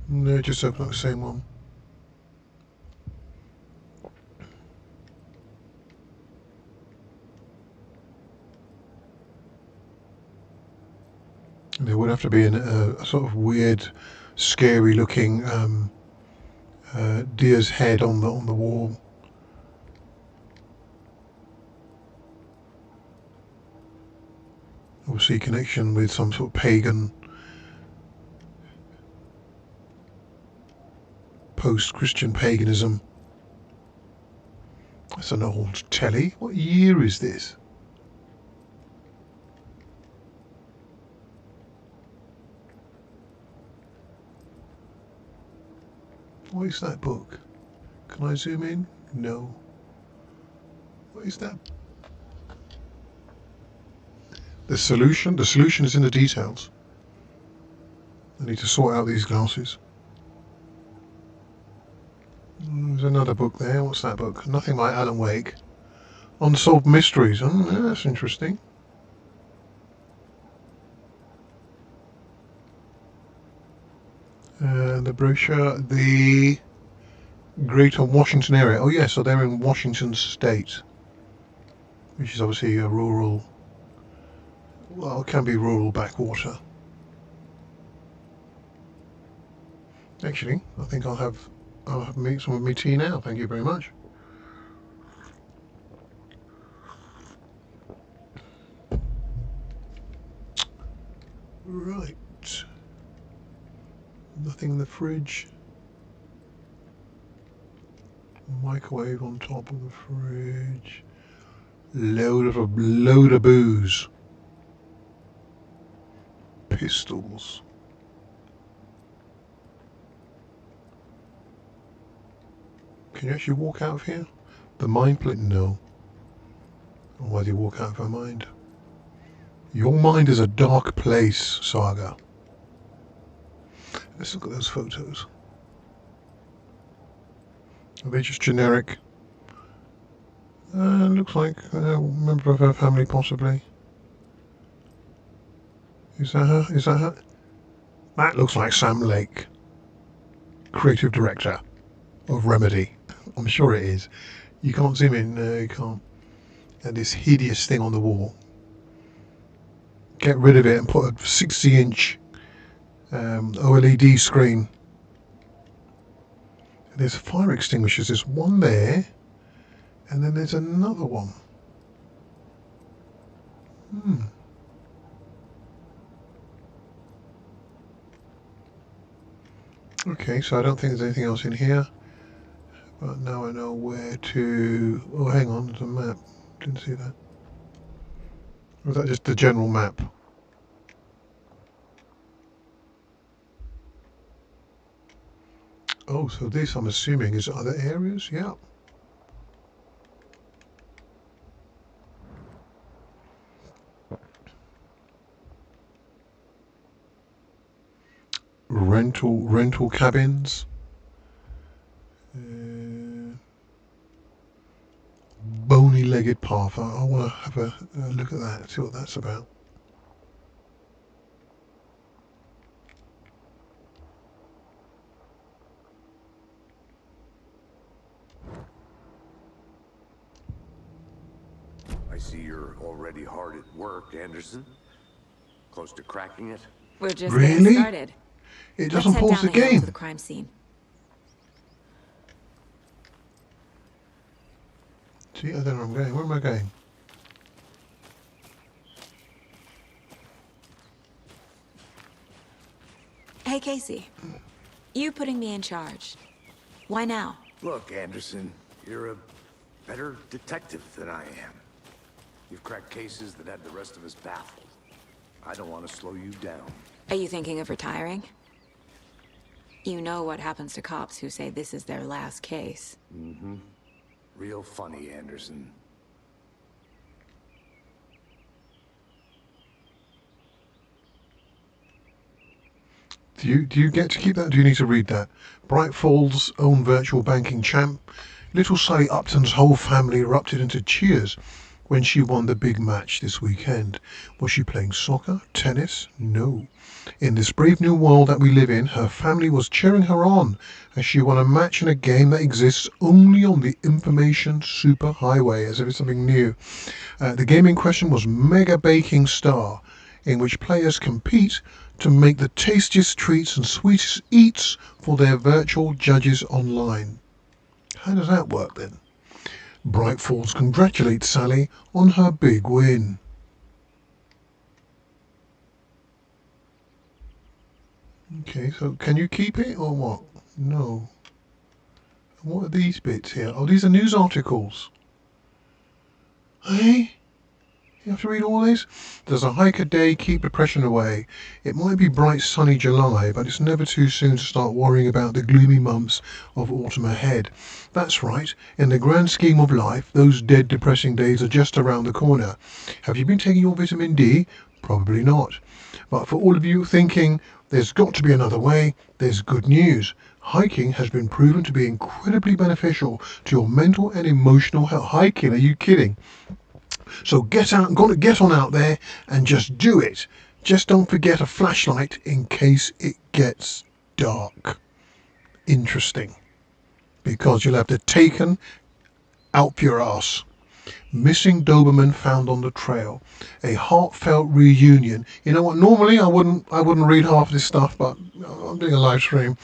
No, just open up the same one. There would have to be a sort of weird, scary-looking deer's head on the wall. Obviously, connection with some sort of pagan, post-Christian paganism. That's an old telly. What year is this? What is that book? Can I zoom in? No. What is that? The solution? The solution is in the details. I need to sort out these glasses. There's another book there. What's that book? Nothing like Alan Wake. Unsolved Mysteries. Oh, yeah, that's interesting. The brochure, the Greater Washington area. Oh, yeah, so they're in Washington State, which is obviously a rural, well, it can be rural backwater. Actually, I think I'll have some of my tea now. Thank you very much. Right. Nothing in the fridge. Microwave on top of the fridge. Load of booze. Pistols. Can you actually walk out of here? The mind plate? No. Why do you walk out of her mind? Your mind is a dark place, Saga. Let's look at those photos. Are they just generic? Looks like a member of her family, possibly. Is that her? Is that her? That looks like Sam Lake, creative director of Remedy. I'm sure it is. You can't zoom in. No, you can't. And this hideous thing on the wall. Get rid of it and put a 60-inch OLED screen. There's fire extinguishers. There's one there, and then there's another one. Okay, so I don't think there's anything else in here. But now I know where to... Oh, hang on, there's a map. Didn't see that. Or was that just the general map? Oh, so this, I'm assuming, is other areas? Yeah. Rental cabins. Bony-legged path. I want to have a look at that, see what that's about. I see you're already hard at work, Anderson. Close to cracking it? We're just Really? getting started. It Let's doesn't head pause down the the hill game. to the crime scene. See, I don't know where I'm going. Where am I going? Hey, Casey. You putting me in charge. Why now? Look, Anderson, you're a better detective than I am. You've cracked cases that had the rest of us baffled. I don't want to slow you down. Are you thinking of retiring? You know what happens to cops who say this is their last case. Mm-hmm. Real funny, Anderson. Do you get to keep that? Do you need to read that? Bright Falls' own virtual banking champ, little Sally Upton's whole family erupted into cheers when she won the big match this weekend. Was she playing soccer? Tennis? No. In this brave new world that we live in, her family was cheering her on as she won a match in a game that exists only on the information superhighway, as if it's something new. The game in question was Mega Baking Star, in which players compete to make the tastiest treats and sweetest eats for their virtual judges online. How does that work then? Bright Falls congratulates Sally on her big win. Okay, so can you keep it or what? No. What are these bits here? Oh, these are news articles. Hey? You have to read all this? Does a hike a day keep depression away? It might be bright sunny July, but it's never too soon to start worrying about the gloomy months of autumn ahead. That's right, in the grand scheme of life, those dead depressing days are just around the corner. Have you been taking your vitamin D? Probably not. But for all of you thinking there's got to be another way, there's good news. Hiking has been proven to be incredibly beneficial to your mental and emotional health. Hiking? Are you kidding? So get out, got to get on out there and just do it. Just don't forget a flashlight in case it gets dark. Interesting. Because you'll have to taken out your ass. Missing Doberman found on the trail. A heartfelt reunion. You know what? Normally I wouldn't read half of this stuff, but I'm doing a live stream.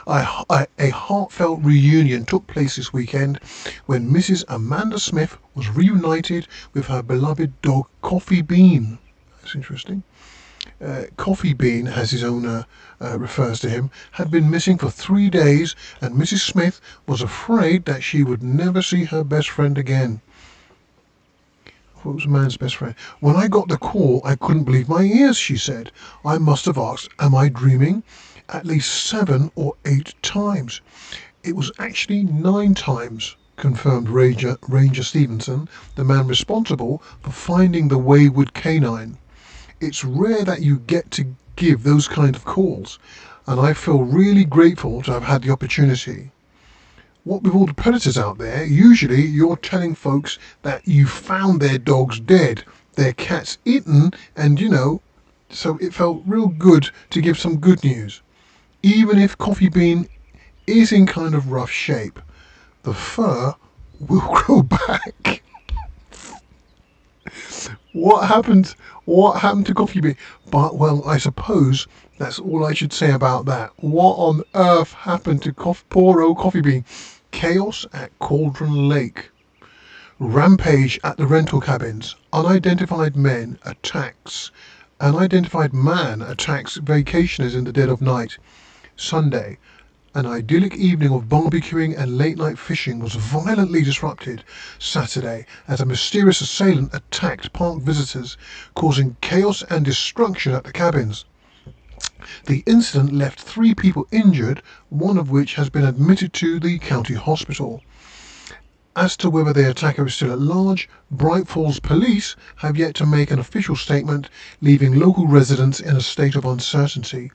A heartfelt reunion took place this weekend when Mrs. Amanda Smith was reunited with her beloved dog Coffee Bean. That's interesting. Coffee Bean, as his owner refers to him, had been missing for 3 days, and Mrs. Smith was afraid that she would never see her best friend again. What was man's best friend? When I got the call, I couldn't believe my ears, she said. I must have asked, am I dreaming? At least 7 or 8 times. It was actually 9 times, confirmed Ranger Stevenson, the man responsible for finding the wayward canine. It's rare that you get to give those kind of calls, and I feel really grateful to have had the opportunity. What with all the predators out there, usually you're telling folks that you found their dogs dead, their cats eaten, and so it felt real good to give some good news. Even if Coffee Bean is in kind of rough shape, the fur will grow back. What happened? What happened to Coffee Bean? But, well, I suppose that's all I should say about that. What on earth happened to poor old Coffee Bean? Chaos at Cauldron Lake. Rampage at the rental cabins. Unidentified man attacks vacationers in the dead of night. Sunday. An idyllic evening of barbecuing and late-night fishing was violently disrupted Saturday as a mysterious assailant attacked park visitors, causing chaos and destruction at the cabins. The incident left 3 people injured, one of which has been admitted to the county hospital. As to whether the attacker is still at large, Bright Falls police have yet to make an official statement, leaving local residents in a state of uncertainty.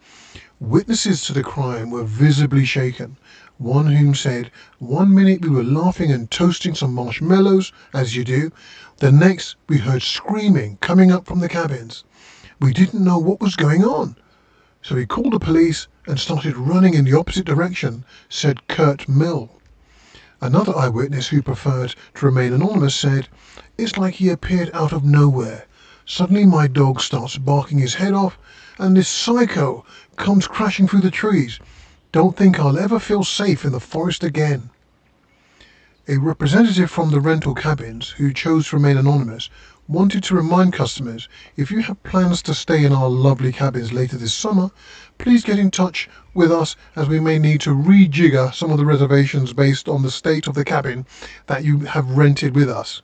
Witnesses to the crime were visibly shaken. One whom said, "1 minute we were laughing and toasting some marshmallows, as you do. The next we heard screaming coming up from the cabins. We didn't know what was going on. So we called the police and started running in the opposite direction," said Kurt Mill. Another eyewitness who preferred to remain anonymous said, "It's like he appeared out of nowhere. Suddenly my dog starts barking his head off and this psycho comes crashing through the trees. Don't think I'll ever feel safe in the forest again." A representative from the rental cabins, who chose to remain anonymous, wanted to remind customers, if you have plans to stay in our lovely cabins later this summer, please get in touch with us as we may need to rejigger some of the reservations based on the state of the cabin that you have rented with us.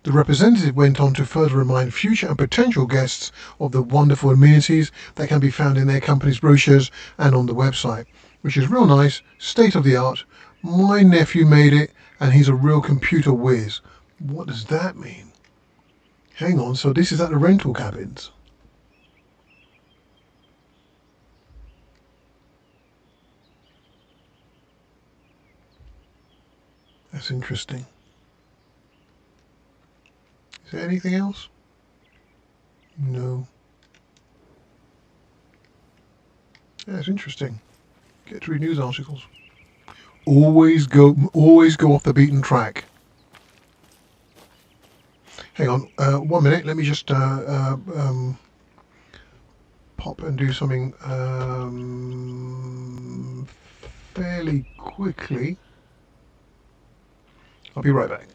The representative went on to further remind future and potential guests of the wonderful amenities that can be found in their company's brochures and on the website, which is real nice, state of the art. My nephew made it and he's a real computer whiz. What does that mean? Hang on, so this is at the rental cabins. That's interesting. Is there anything else? No. Yeah, it's interesting. Get to read news articles. Always go off the beaten track. Hang on, 1 minute. Let me just pop and do something fairly quickly. I'll be right back.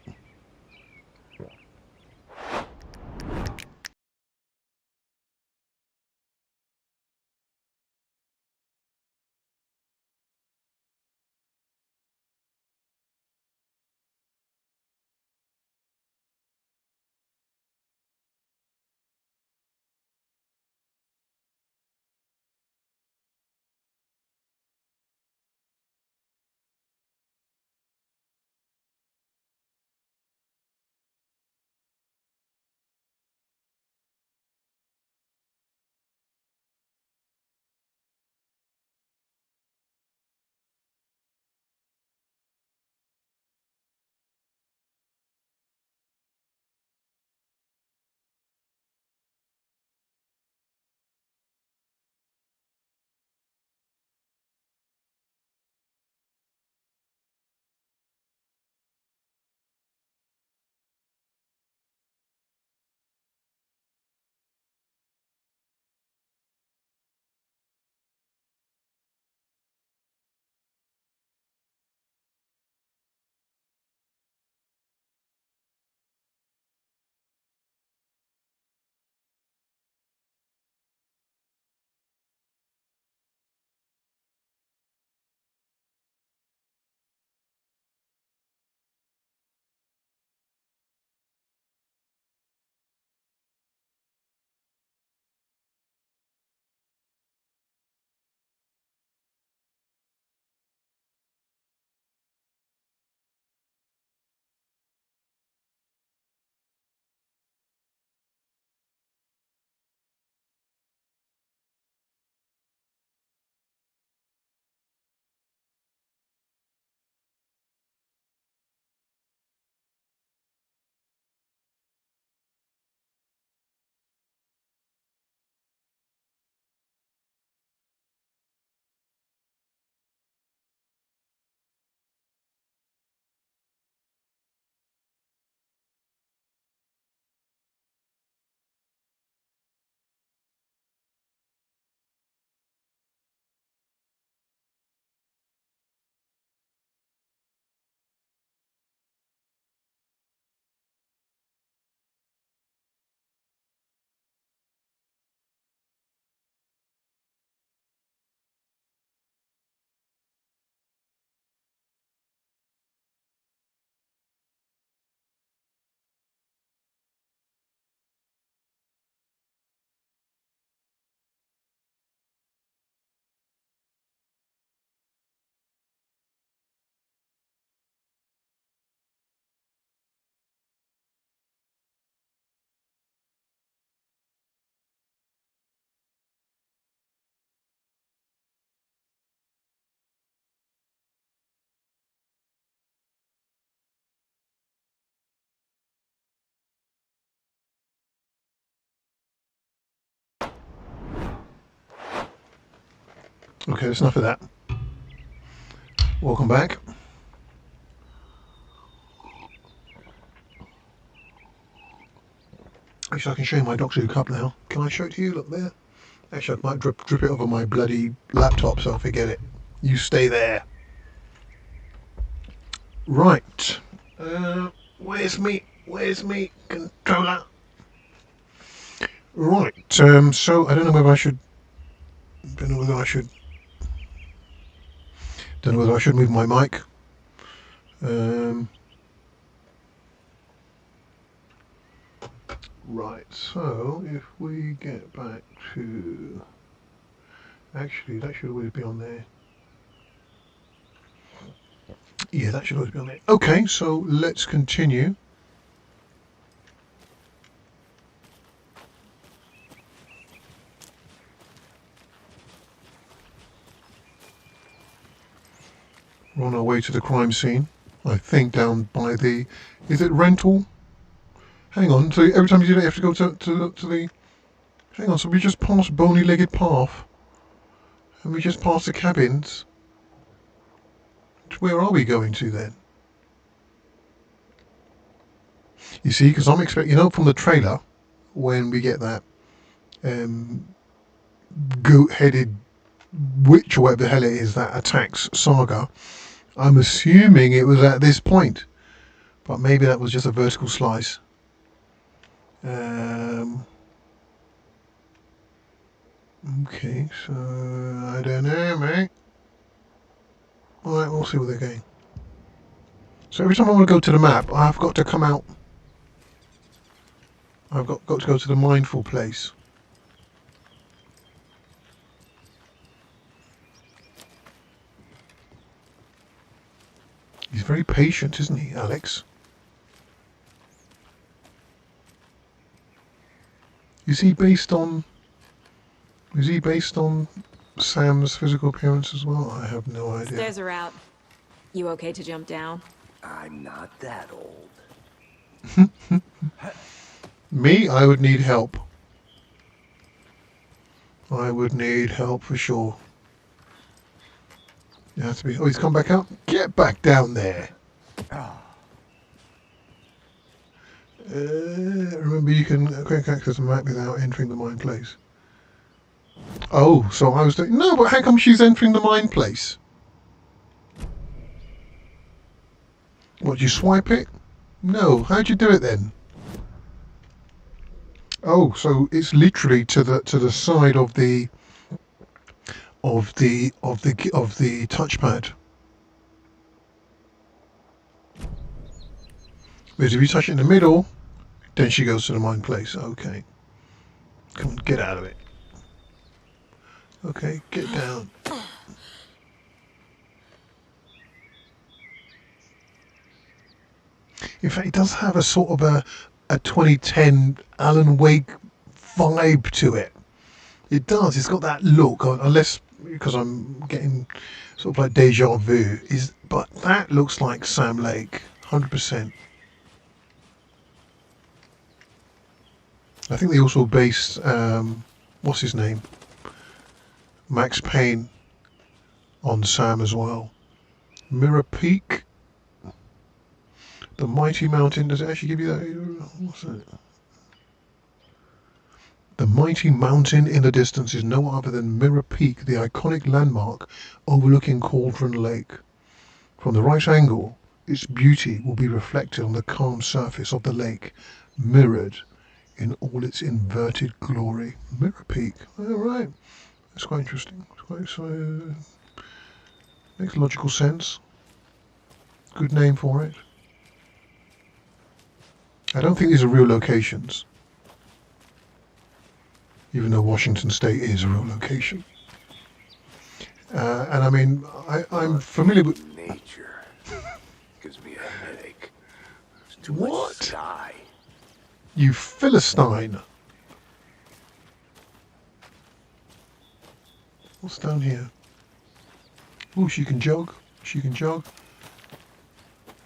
Okay, that's enough of that. Welcome back. Actually, I can show you my Doctor Who cup now. Can I show it to you? Look there. Actually, I might drip it over my bloody laptop, so forget it. You stay there. Right. Where's me controller? Right. So I don't know whether I should. Don't know whether I should. Don't know whether I should move my mic. Right. So if we get back to. Actually, that should always be on there. Yeah, that should always be on there. Okay, so let's continue. We're on our way to the crime scene. I think down by the... Is it rental? Hang on, so every time you do that you have to go to the... Hang on, so we just passed Bony-Legged Path. And we just passed the cabins. Where are we going to then? You see, because I'm expecting... You know, from the trailer, when we get that goat-headed witch or whatever the hell it is that attacks Saga, I'm assuming it was at this point. But maybe that was just a vertical slice. Okay, so I don't know, mate. Alright, we'll see what they're going. So every time I want to go to the map, I've got to come out. I've got to go to the mindful place. He's very patient, isn't he, Alex? Is he based on Sam's physical appearance as well? I have no idea. Stairs are out. You okay to jump down? I'm not that old. Me, I would need help. I would need help for sure. You have to be... Oh, he's come back up? Get back down there. Remember, you can quick access the map without entering the mine place. Oh, so I was doing... No, but how come she's entering the mine place? What, you swipe it? No, how'd you do it then? Oh, so it's literally to the side of the touchpad. Whereas if you touch it in the middle, then she goes to the mine place. Okay. Come on, get out of it. Okay, get down. In fact, it does have a sort of a 2010 Alan Wake vibe to it. It does. It's got that look, unless because I'm getting sort of like deja vu. But that looks like Sam Lake, 100%. I think they also based what's his name, Max Payne, on Sam as well. Mirror Peak. The mighty mountain, does it actually give you that? What's that? The mighty mountain in the distance is no other than Mirror Peak, the iconic landmark overlooking Cauldron Lake. From the right angle, its beauty will be reflected on the calm surface of the lake, mirrored in all its inverted glory. Mirror Peak. All right. That's quite interesting. Makes logical sense. Good name for it. I don't think these are real locations, even though Washington State is a real location. And I mean, I'm familiar with... Nature gives me a headache. There's too What? much sky. You Philistine! What's down here? Oh, she can jog. She can jog.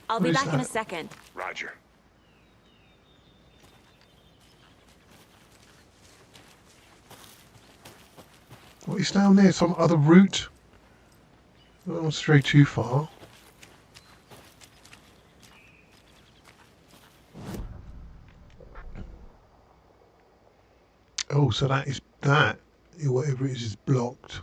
I'll What be is back in a that? second. Roger. What is down there? Some other route? I don't want to stray too far. Oh, so that is that. Whatever it is blocked.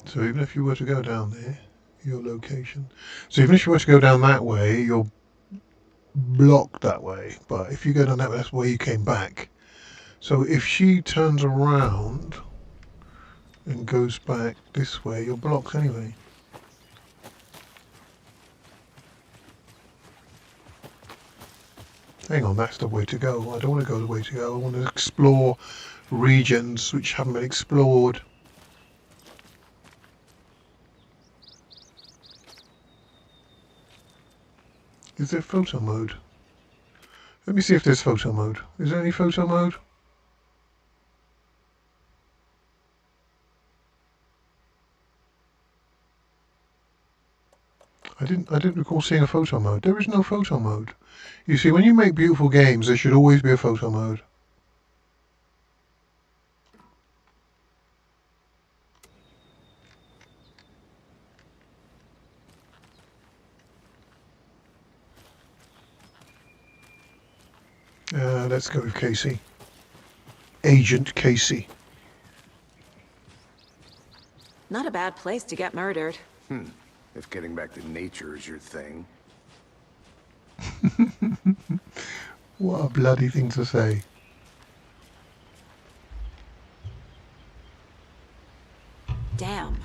So even if you were to go down there, your location. So even if you were to go down that way, you're blocked that way. But if you go down that way, that's where you came back. So if she turns around and goes back this way, you're blocked anyway. Hang on, that's the way to go. I don't want to go the way to go. I want to explore regions which haven't been explored. Is there photo mode? Let me see if there's photo mode. Is there any photo mode? I didn't recall seeing a photo mode. There is no photo mode. You see, when you make beautiful games, there should always be a photo mode. Let's go with Casey. Agent Casey. Not a bad place to get murdered. If getting back to nature is your thing. What a bloody thing to say. Damn.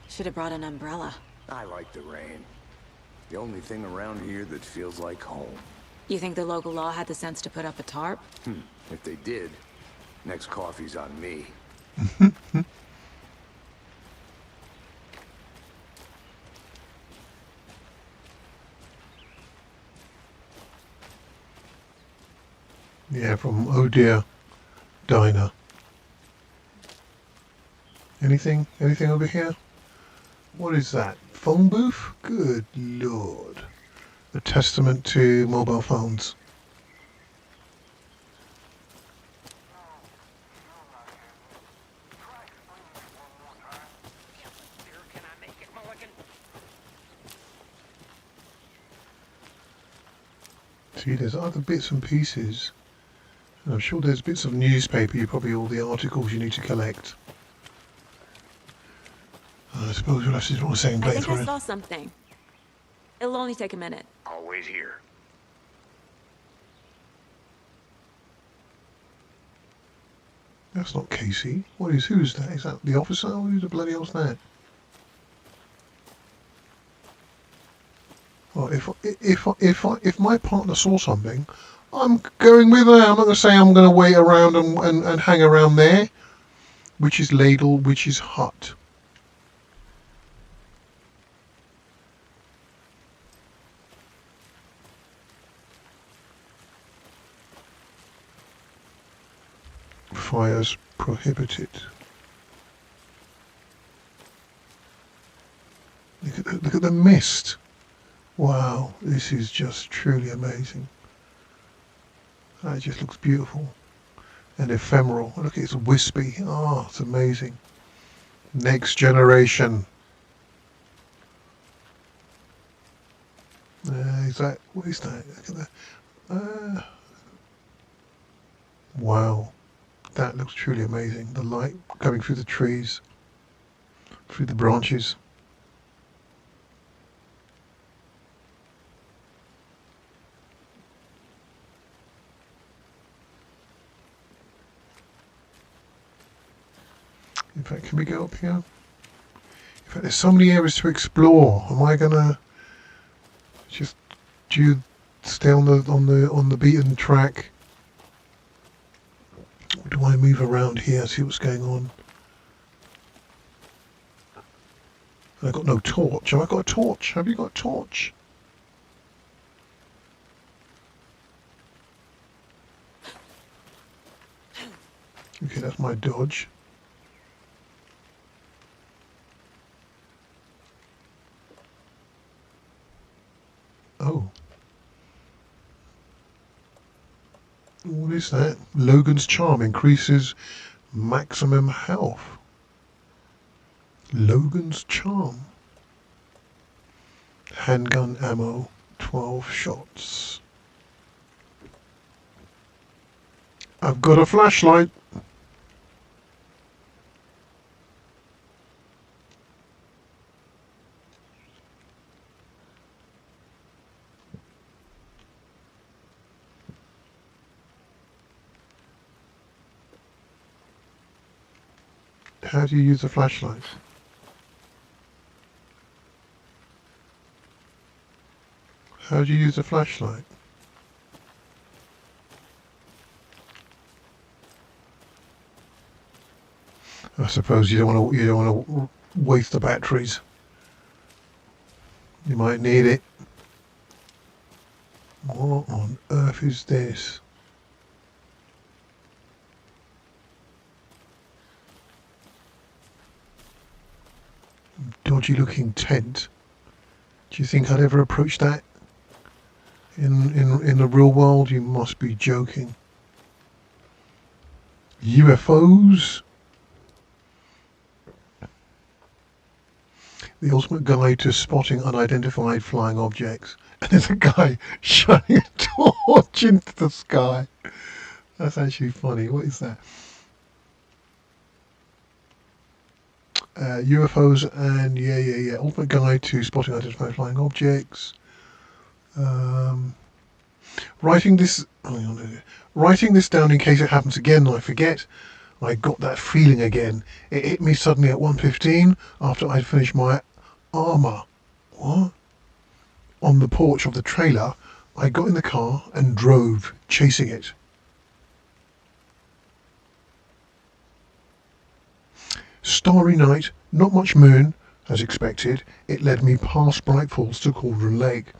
Should have brought an umbrella. I like the rain. The only thing around here that feels like home. You think the local law had the sense to put up a tarp? If they did, next coffee's on me. Yeah, from Oh Dear Diner. Anything? Anything over here? What is that? Phone booth? Good lord. A testament to mobile phones. See, there's other bits and pieces. And I'm sure there's bits of newspaper, probably all the articles you need to collect. I suppose we'll have to do all the same I think I playthrough. saw something. It'll only take a minute. I'll wait here. That's not Casey. Who's that? Is that the officer? Who the bloody hell's that? Well, if my partner saw something, I'm going with her. I'm not going to say I'm going to wait around and hang around there. Which is ladle, which is hut. Fires prohibited. Look at the mist. Wow, this is just truly amazing. That just looks beautiful and ephemeral. Look, it's wispy. Oh, it's amazing. Next generation. Is that, what is that? Look at that. Wow, that looks truly amazing. The light coming through the trees, through the branches. In fact, can we go up here? In fact, there's so many areas to explore. Am I gonna just stay on the beaten track? Or do I move around here, see what's going on? I've got no torch. Have I got a torch? Have you got a torch? Okay, that's my dodge. What is that? Logan's Charm increases maximum health. Logan's Charm. Handgun ammo, 12 shots. I've got a flashlight. How do you use the flashlight? How do you use the flashlight? I suppose you don't want to waste the batteries. You might need it. What on earth is this? Dodgy looking tent. Do you think I'd ever approach that? In the real world? You must be joking. UFOs? The ultimate guide to spotting unidentified flying objects. And there's a guy shining a torch into the sky. That's actually funny. What is that? UFOs and yeah. Ultimate guide to spotting unidentified flying objects. Writing this down in case it happens again and I forget. I got that feeling again. It hit me suddenly at 1:15 after I'd finished my armor. What? On the porch of the trailer, I got in the car and drove, chasing it. Starry night, not much moon. As expected, it led me past Bright Falls to Cauldron Lake.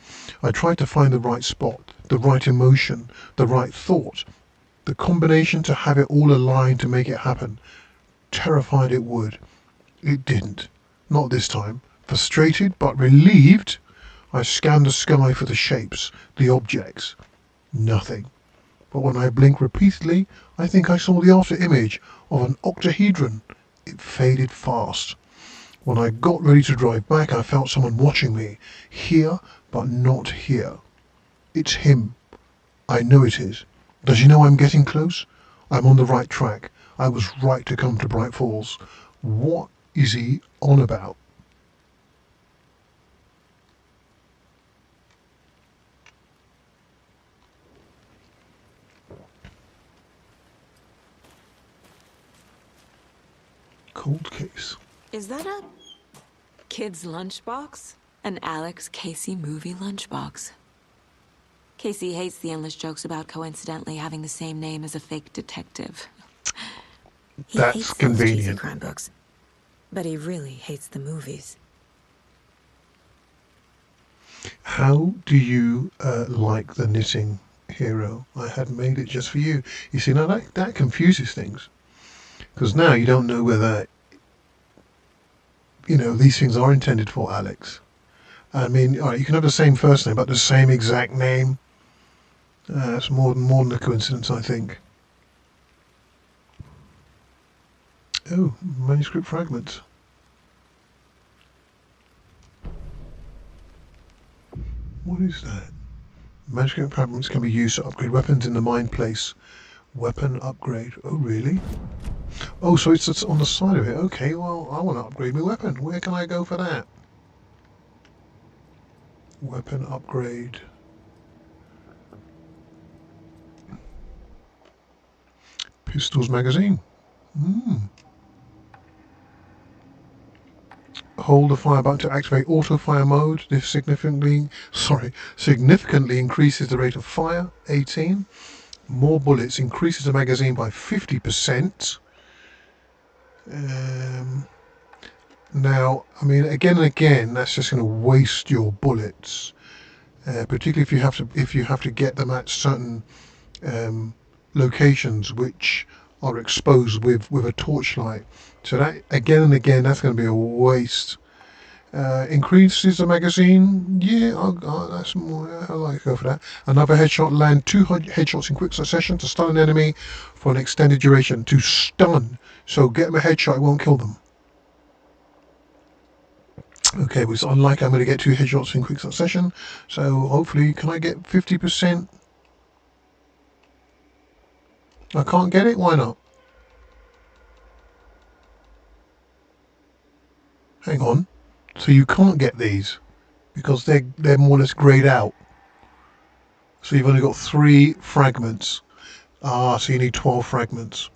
I tried to find the right spot, the right emotion, the right thought, the combination to have it all align to make it happen. Terrified it would. It didn't. Not this time. Frustrated but relieved, I scanned the sky for the shapes, the objects. Nothing. But when I blinked repeatedly, I think I saw the after image of an octahedron. It faded fast. When I got ready to drive back, I felt someone watching me. Here, but not here. It's him. I know it is. Does he know I'm getting close? I'm on the right track. I was right to come to Bright Falls. What is he on about? Cold case. Is that a kid's lunchbox? An Alex Casey movie lunchbox. Casey hates the endless jokes about coincidentally having the same name as a fake detective. He That's hates those convenient. cheesy crime books, but he really hates the movies. How do you like the knitting hero? I had made it just for you. You see, now that confuses things. Because now you don't know whether, these things are intended for Alex. I mean, all right, you can have the same first name, but the same exact name. It's more than a coincidence, I think. Oh, manuscript fragments. What is that? Manuscript fragments can be used to upgrade weapons in the mine place. Weapon upgrade. Oh, really? Oh, so it's on the side of it. Okay, well, I want to upgrade my weapon. Where can I go for that? Weapon upgrade. Pistols magazine. Hold the fire button to activate auto fire mode. This significantly increases the rate of fire. 18. More bullets increases the magazine by 50%. Now, I mean, again and again, that's just going to waste your bullets, particularly if you have to get them at certain locations which are exposed with a torchlight. So that again and again, that's going to be a waste. Increases the magazine. Yeah, that's more. I like to go for that. Another headshot. Land 2 headshots in quick succession to stun an enemy for an extended duration. To stun. So get them a headshot, it won't kill them. Okay, it's unlikely I'm going to get 2 headshots in quick succession. So hopefully, can I get 50%? I can't get it? Why not? Hang on. So you can't get these because they're more or less grayed out. So you've only got 3 fragments. Ah, so you need 12 fragments.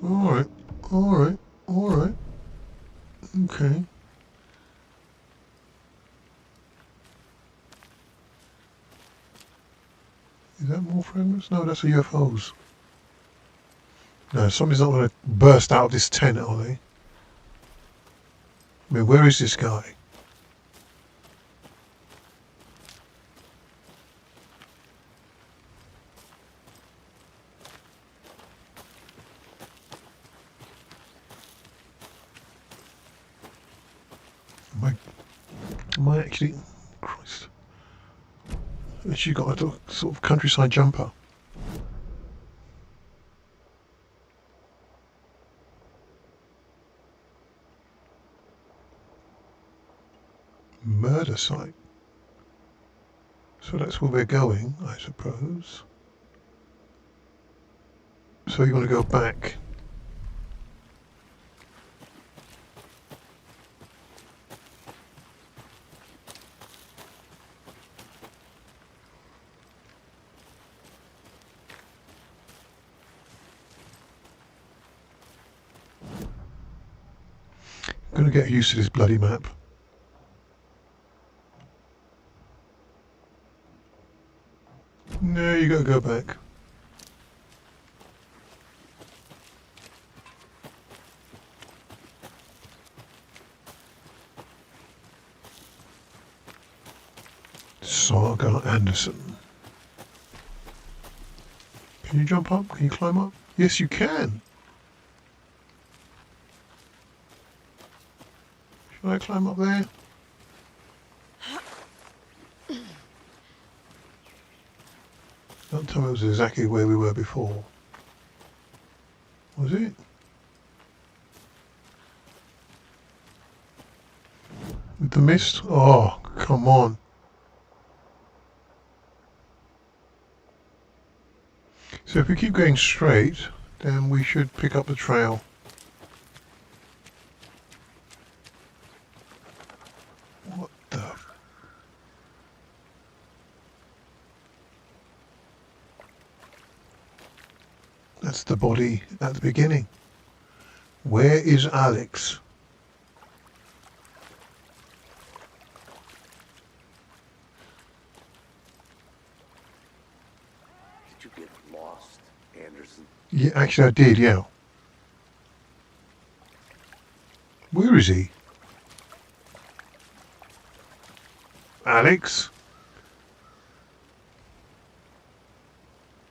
Alright, alright, alright. Okay. Is that more fragments? No, that's the UFOs. No, somebody's not going to burst out of this tent, are they? I mean, where is this guy? Am I actually... Christ. She got a sort of countryside jumper. Murder site. So that's where we're going, I suppose. So you want to go back. I'm going to get used to this bloody map. No, you got to go back. Saga Anderson. Can you jump up? Can you climb up? Yes, you can. Should I climb up there? Don't tell me it was exactly where we were before. Was it? With the mist? Oh, come on. So if we keep going straight, then we should pick up the trail. What the... That's the body at the beginning. Where is Alex? Did you get lost, Anderson? Yeah, actually I did, yeah. Where is he? Alex?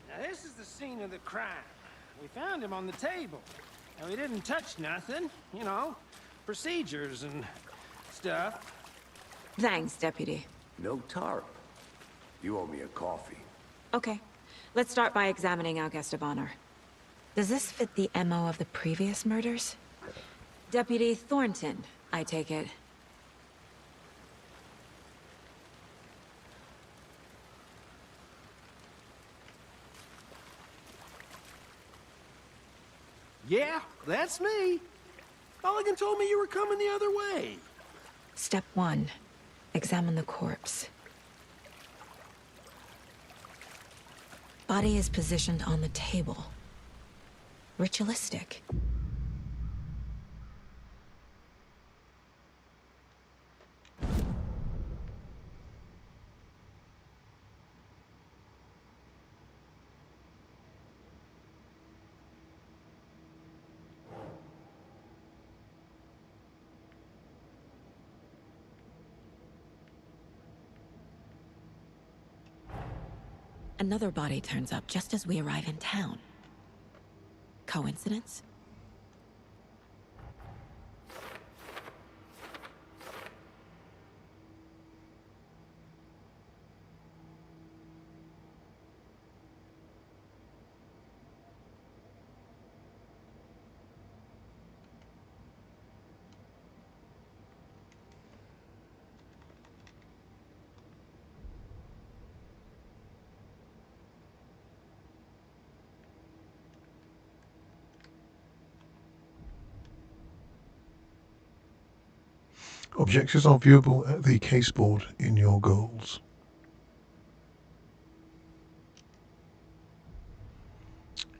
Now this is the scene of the crime. We found him on the table. And we didn't touch nothing, you know, procedures and stuff. Thanks, Deputy. No tarp. You owe me a coffee. Okay, let's start by examining our guest of honor. Does this fit the MO of the previous murders? Deputy Thornton, I take it. Yeah, that's me. Mulligan told me you were coming the other way. Step 1. Examine the corpse. Body is positioned on the table. Ritualistic. Another body turns up just as we arrive in town. Coincidence? Objectives are viewable at the caseboard in your goals.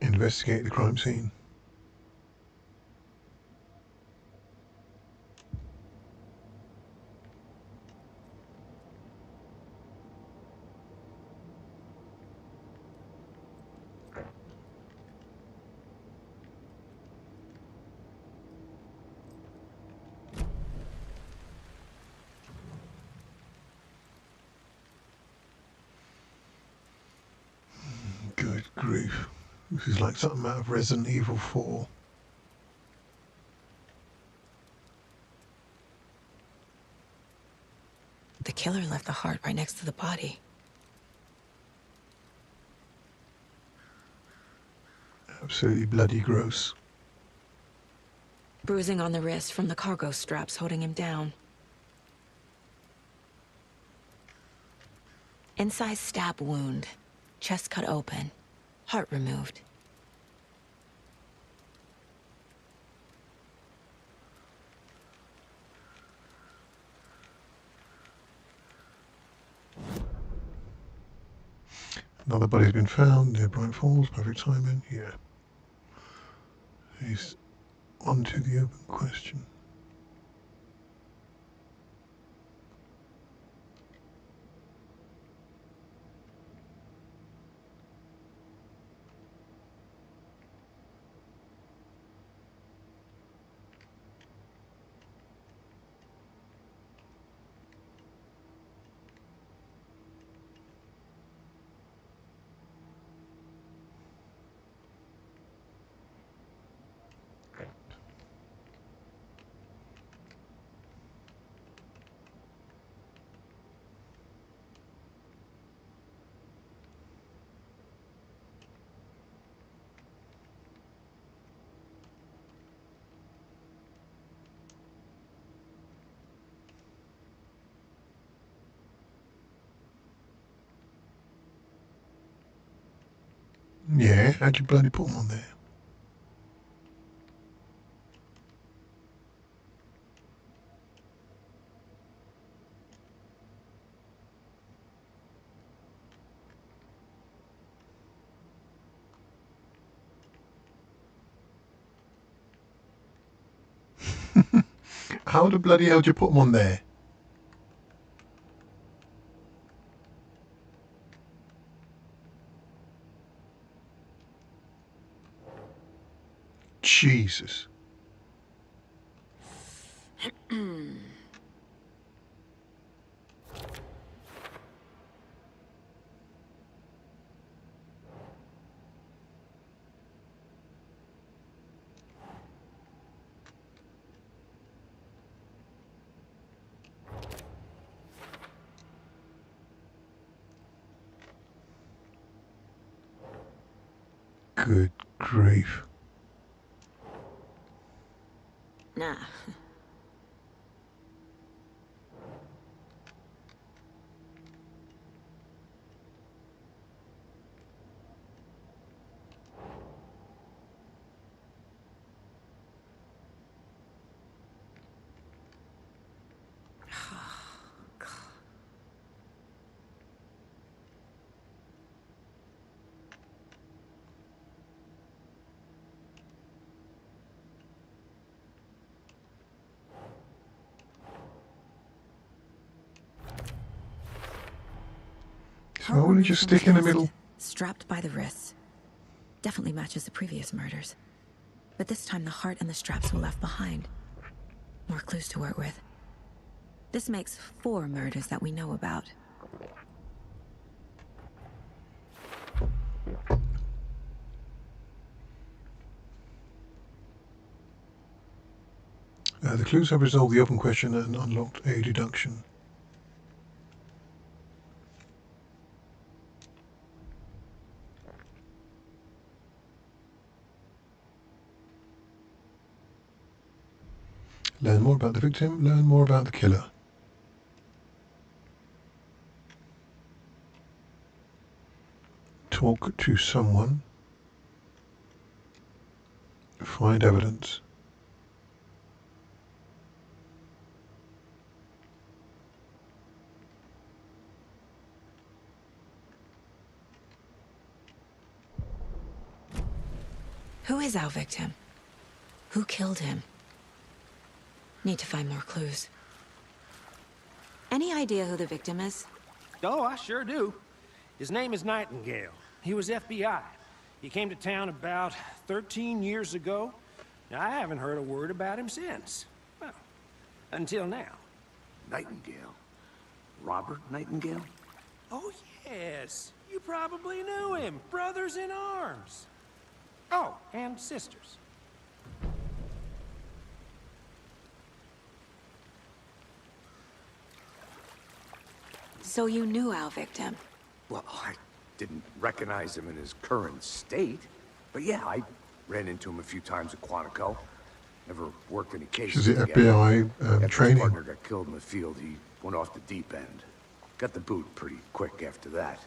Investigate the crime scene. Good grief. This is like something out of Resident Evil 4. The killer left the heart right next to the body. Absolutely bloody gross. Bruising on the wrist from the cargo straps holding him down. Incised stab wound. Chest cut open. Heart removed. Another body's been found near Bright Falls. Perfect timing. Yeah. He's on to the open question. Yeah, how'd you bloody put them on there? How the bloody hell did you put them on there? Jesus. Good grief. Nah. So why wouldn't you just stick in the middle? Strapped by the wrists. Definitely matches the previous murders. But this time the heart and the straps were left behind. More clues to work with. This makes 4 murders that we know about. The clues have resolved the open question and unlocked a deduction. Learn more about the victim, learn more about the killer. Talk to someone. Find evidence. Who is our victim? Who killed him? Need to find more clues. Any idea who the victim is? Oh, I sure do. His name is Nightingale. He was FBI. He came to town about 13 years ago. Now, I haven't heard a word about him since. Well, until now. Nightingale? Robert Nightingale? Oh, yes. You probably knew him. Brothers in arms. Oh, and sisters. So you knew our victim? Well, I didn't recognize him in his current state. But yeah, I ran into him a few times at Quantico. Never worked any cases Is it together. FBI After training? his partner got killed in the field, he went off the deep end. Got the boot pretty quick after that.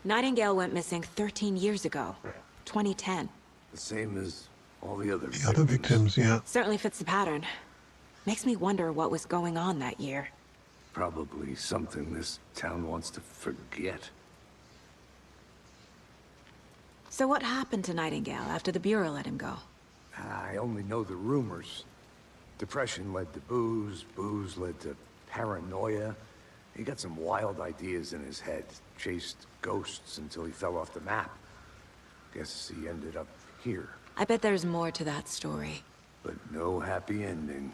Nightingale went missing 13 years ago. 2010. The same as all the other The other victims, yeah. Certainly fits the pattern. Makes me wonder what was going on that year. Probably something this town wants to forget. So what happened to Nightingale after the Bureau let him go? I only know the rumors. Depression led to booze, booze led to paranoia. He got some wild ideas in his head, chased ghosts until he fell off the map. Guess he ended up here. I bet there's more to that story. But no happy ending.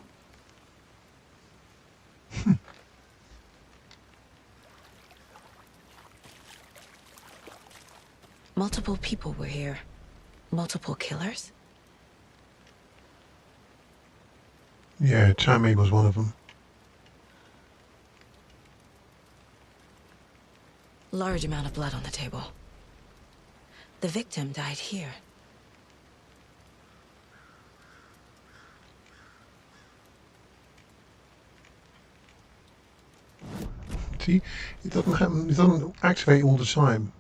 Multiple people were here. Multiple killers? Yeah, Tammy was one of them. Large amount of blood on the table. The victim died here. See, it doesn't happen, it doesn't activate all the time.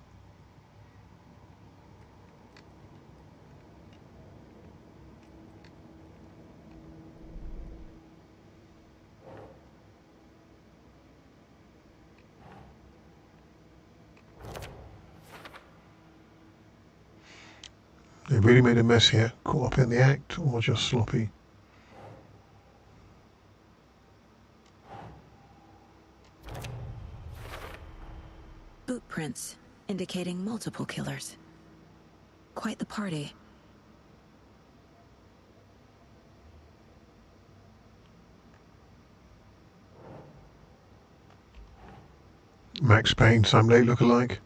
They really made a mess here, caught up in the act, or just sloppy. Boot prints indicating multiple killers. Quite the party. Max Payne, Sam Lake look-alike.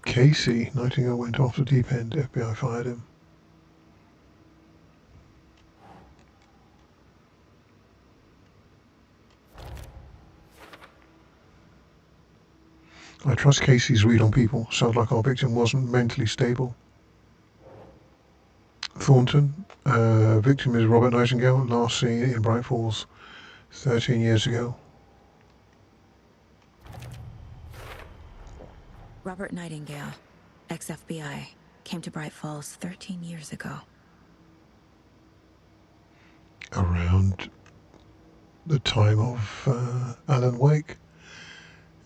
Casey, Nightingale went off the deep end, FBI fired him. I trust Casey's read on people. Sounds like our victim wasn't mentally stable. Thornton, victim is Robert Nightingale, last seen in Bright Falls 13 years ago. Robert Nightingale, ex-FBI, came to Bright Falls 13 years ago. Around the time of Alan Wake.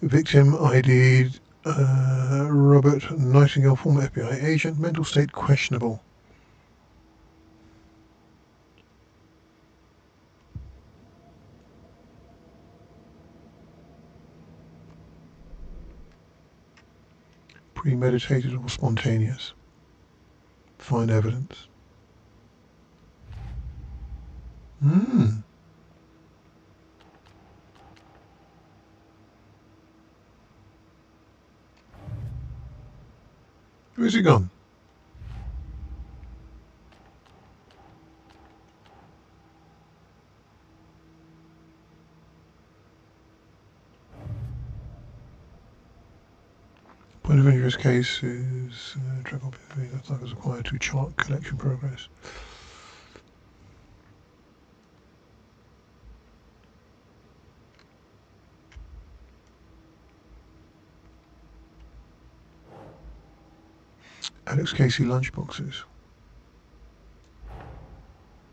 Victim ID'd Robert Nightingale, former FBI agent, mental state questionable. Premeditated or spontaneous. Find evidence. Where's he gone? Point of interest case is track copy that was acquired to chart collection progress. Alex Casey lunchboxes.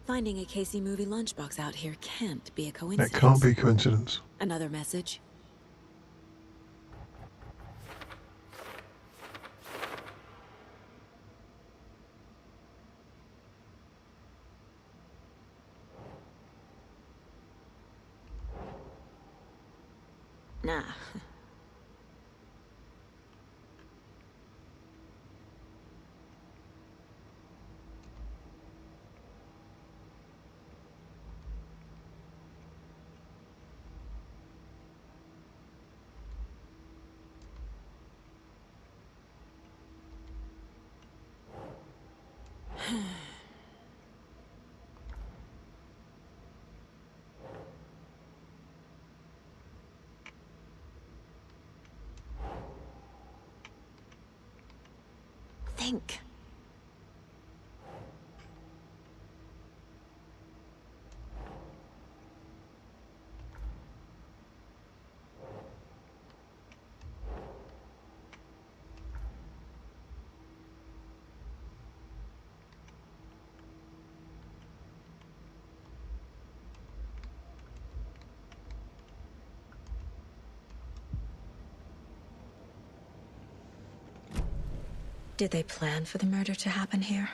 Finding a Casey movie lunchbox out here can't be a coincidence. That can't be a coincidence. Another message? Nah. Think. Did they plan for the murder to happen here?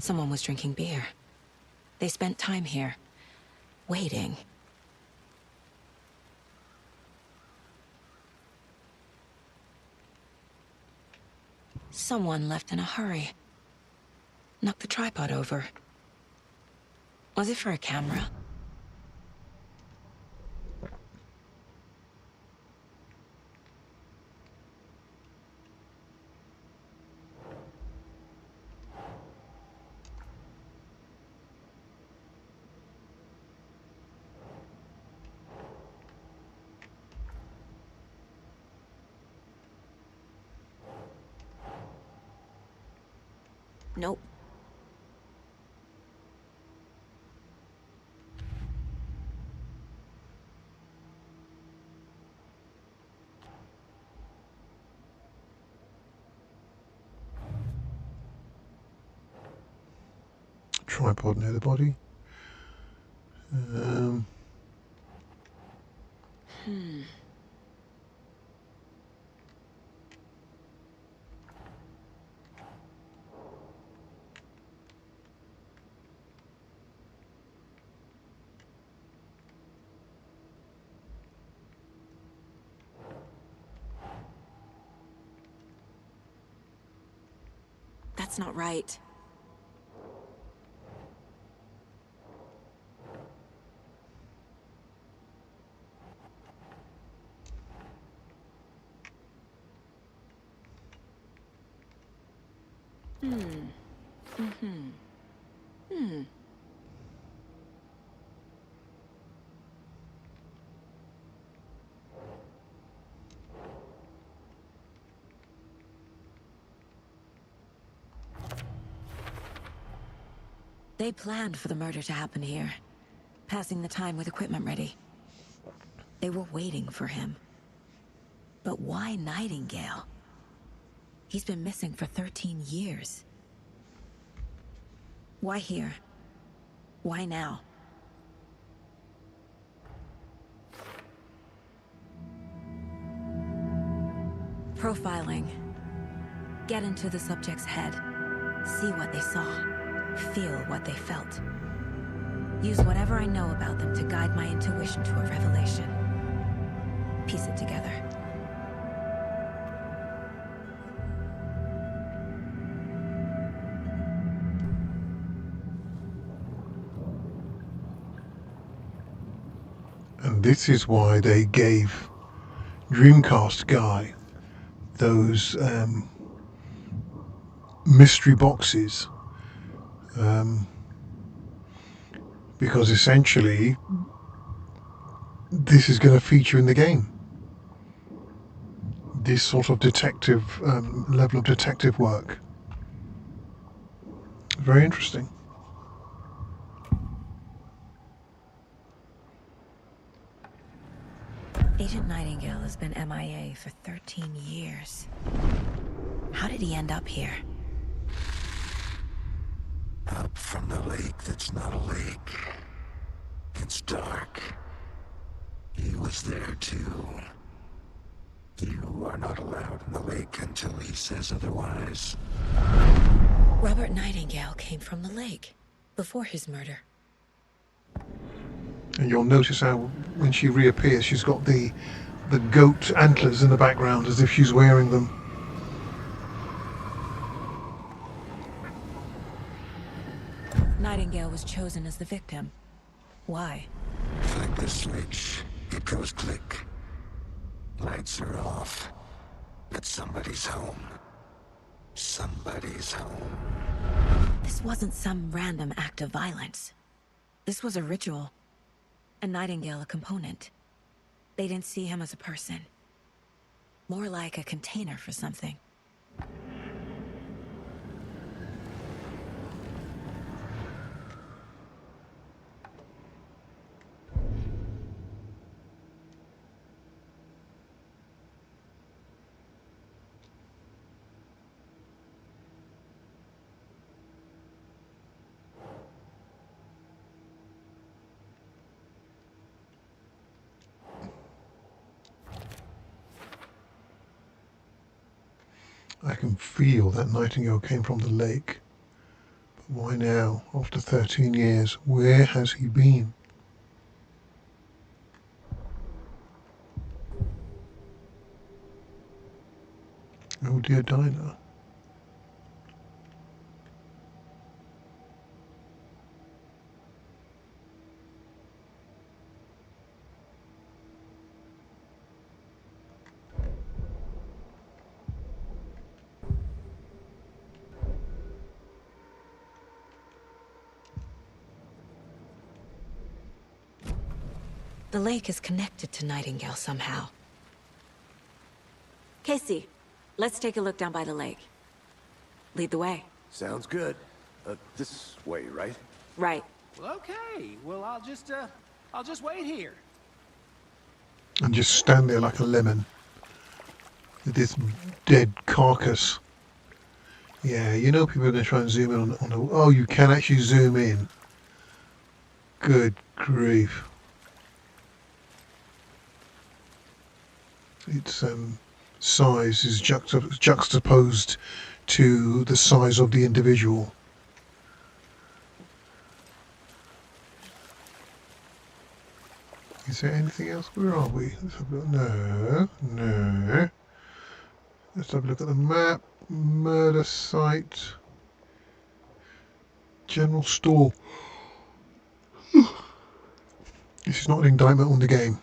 Someone was drinking beer. They spent time here, waiting. Someone left in a hurry. Knocked the tripod over. Was it for a camera? Nope. Tripod near the body. That's not right. They planned for the murder to happen here, passing the time with equipment ready. They were waiting for him. But why Nightingale? He's been missing for 13 years. Why here? Why now? Profiling. Get into the subject's head. See what they saw. Feel what they felt. Use whatever I know about them to guide my intuition to a revelation. Piece it together. And this is why they gave Dreamcast guy those mystery boxes, because essentially this is going to feature in the game. This sort of detective level of detective work. Very interesting. Agent Nightingale has been MIA for 13 years. How did he end up here? Up from the lake that's not a lake. It's dark. He was there too. You are not allowed in the lake until he says otherwise. Robert Nightingale came from the lake before his murder. And you'll notice how when she reappears, she's got the goat antlers in the background as if she's wearing them. Nightingale was chosen as the victim. Why? Flick the switch. It goes click. Lights are off. But somebody's home. Somebody's home. This wasn't some random act of violence. This was a ritual. And Nightingale a component. They didn't see him as a person. More like a container for something. I can feel that Nightingale came from the lake. But why now, after 13 years? Where has he been? Oh dear, Dinah. The lake is connected to Nightingale somehow. Casey, let's take a look down by the lake. Lead the way. Sounds good. This way, right? Right. Well, okay. Well, I'll just wait here. And just stand there like a lemon with this dead carcass. Yeah, you know people are going to try and zoom in on the... Oh, you can actually zoom in. Good grief. Its size is juxtaposed to the size of the individual. Is there anything else? Where are we? Let's have a look. No. Let's have a look at the map. Murder site. General store. This is not an indictment on the game.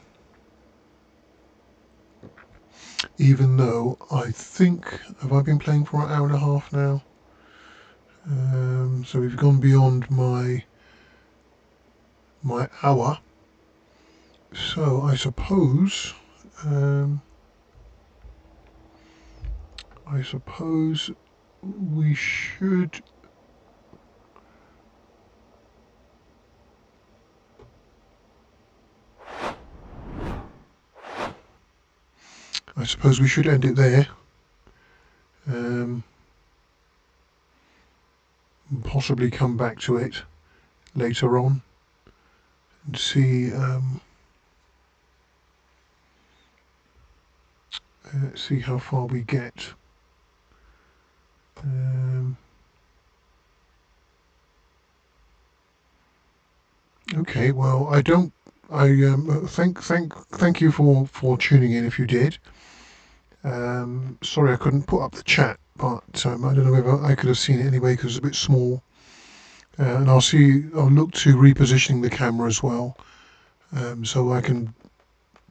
Even though I think, have I been playing for an hour and a half now? So we've gone beyond my hour. So I suppose we should end it there. Possibly come back to it later on and see see how far we get. Okay, well, thank you for tuning in if you did. Sorry I couldn't put up the chat, but I don't know whether I could have seen it anyway because it's a bit small. And I'll look to repositioning the camera as well, so I can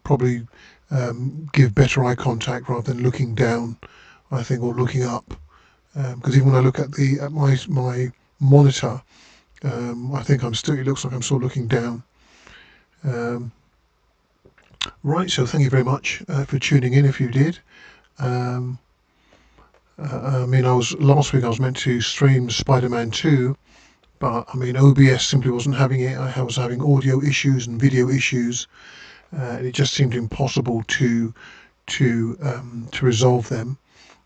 probably give better eye contact rather than looking down, I think, or looking up. Because even when I look at my monitor, I think it looks like I'm still looking down. Right, so thank you very much for tuning in if you did. I mean, last week I was meant to stream Spider-Man 2, but I mean OBS simply wasn't having it. I was having audio issues and video issues, and it just seemed impossible to resolve them.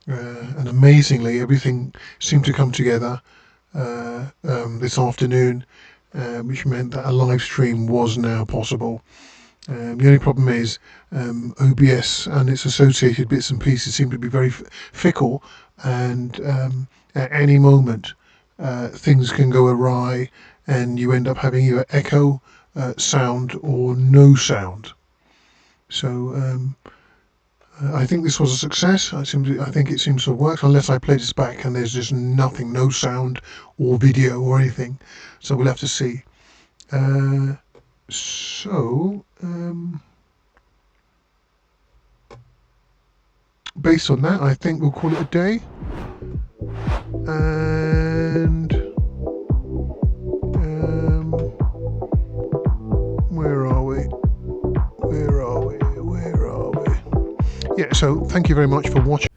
And amazingly, everything seemed to come together this afternoon, which meant that a live stream was now possible. The only problem is OBS and its associated bits and pieces seem to be very fickle, and at any moment things can go awry and you end up having either echo sound or no sound. So I think this was a success. I think it seems to have worked, unless I play this back and there's just nothing, no sound or video or anything. So we'll have to see. Based on that, I think we'll call it a day. And where are we? Yeah, so thank you very much for watching.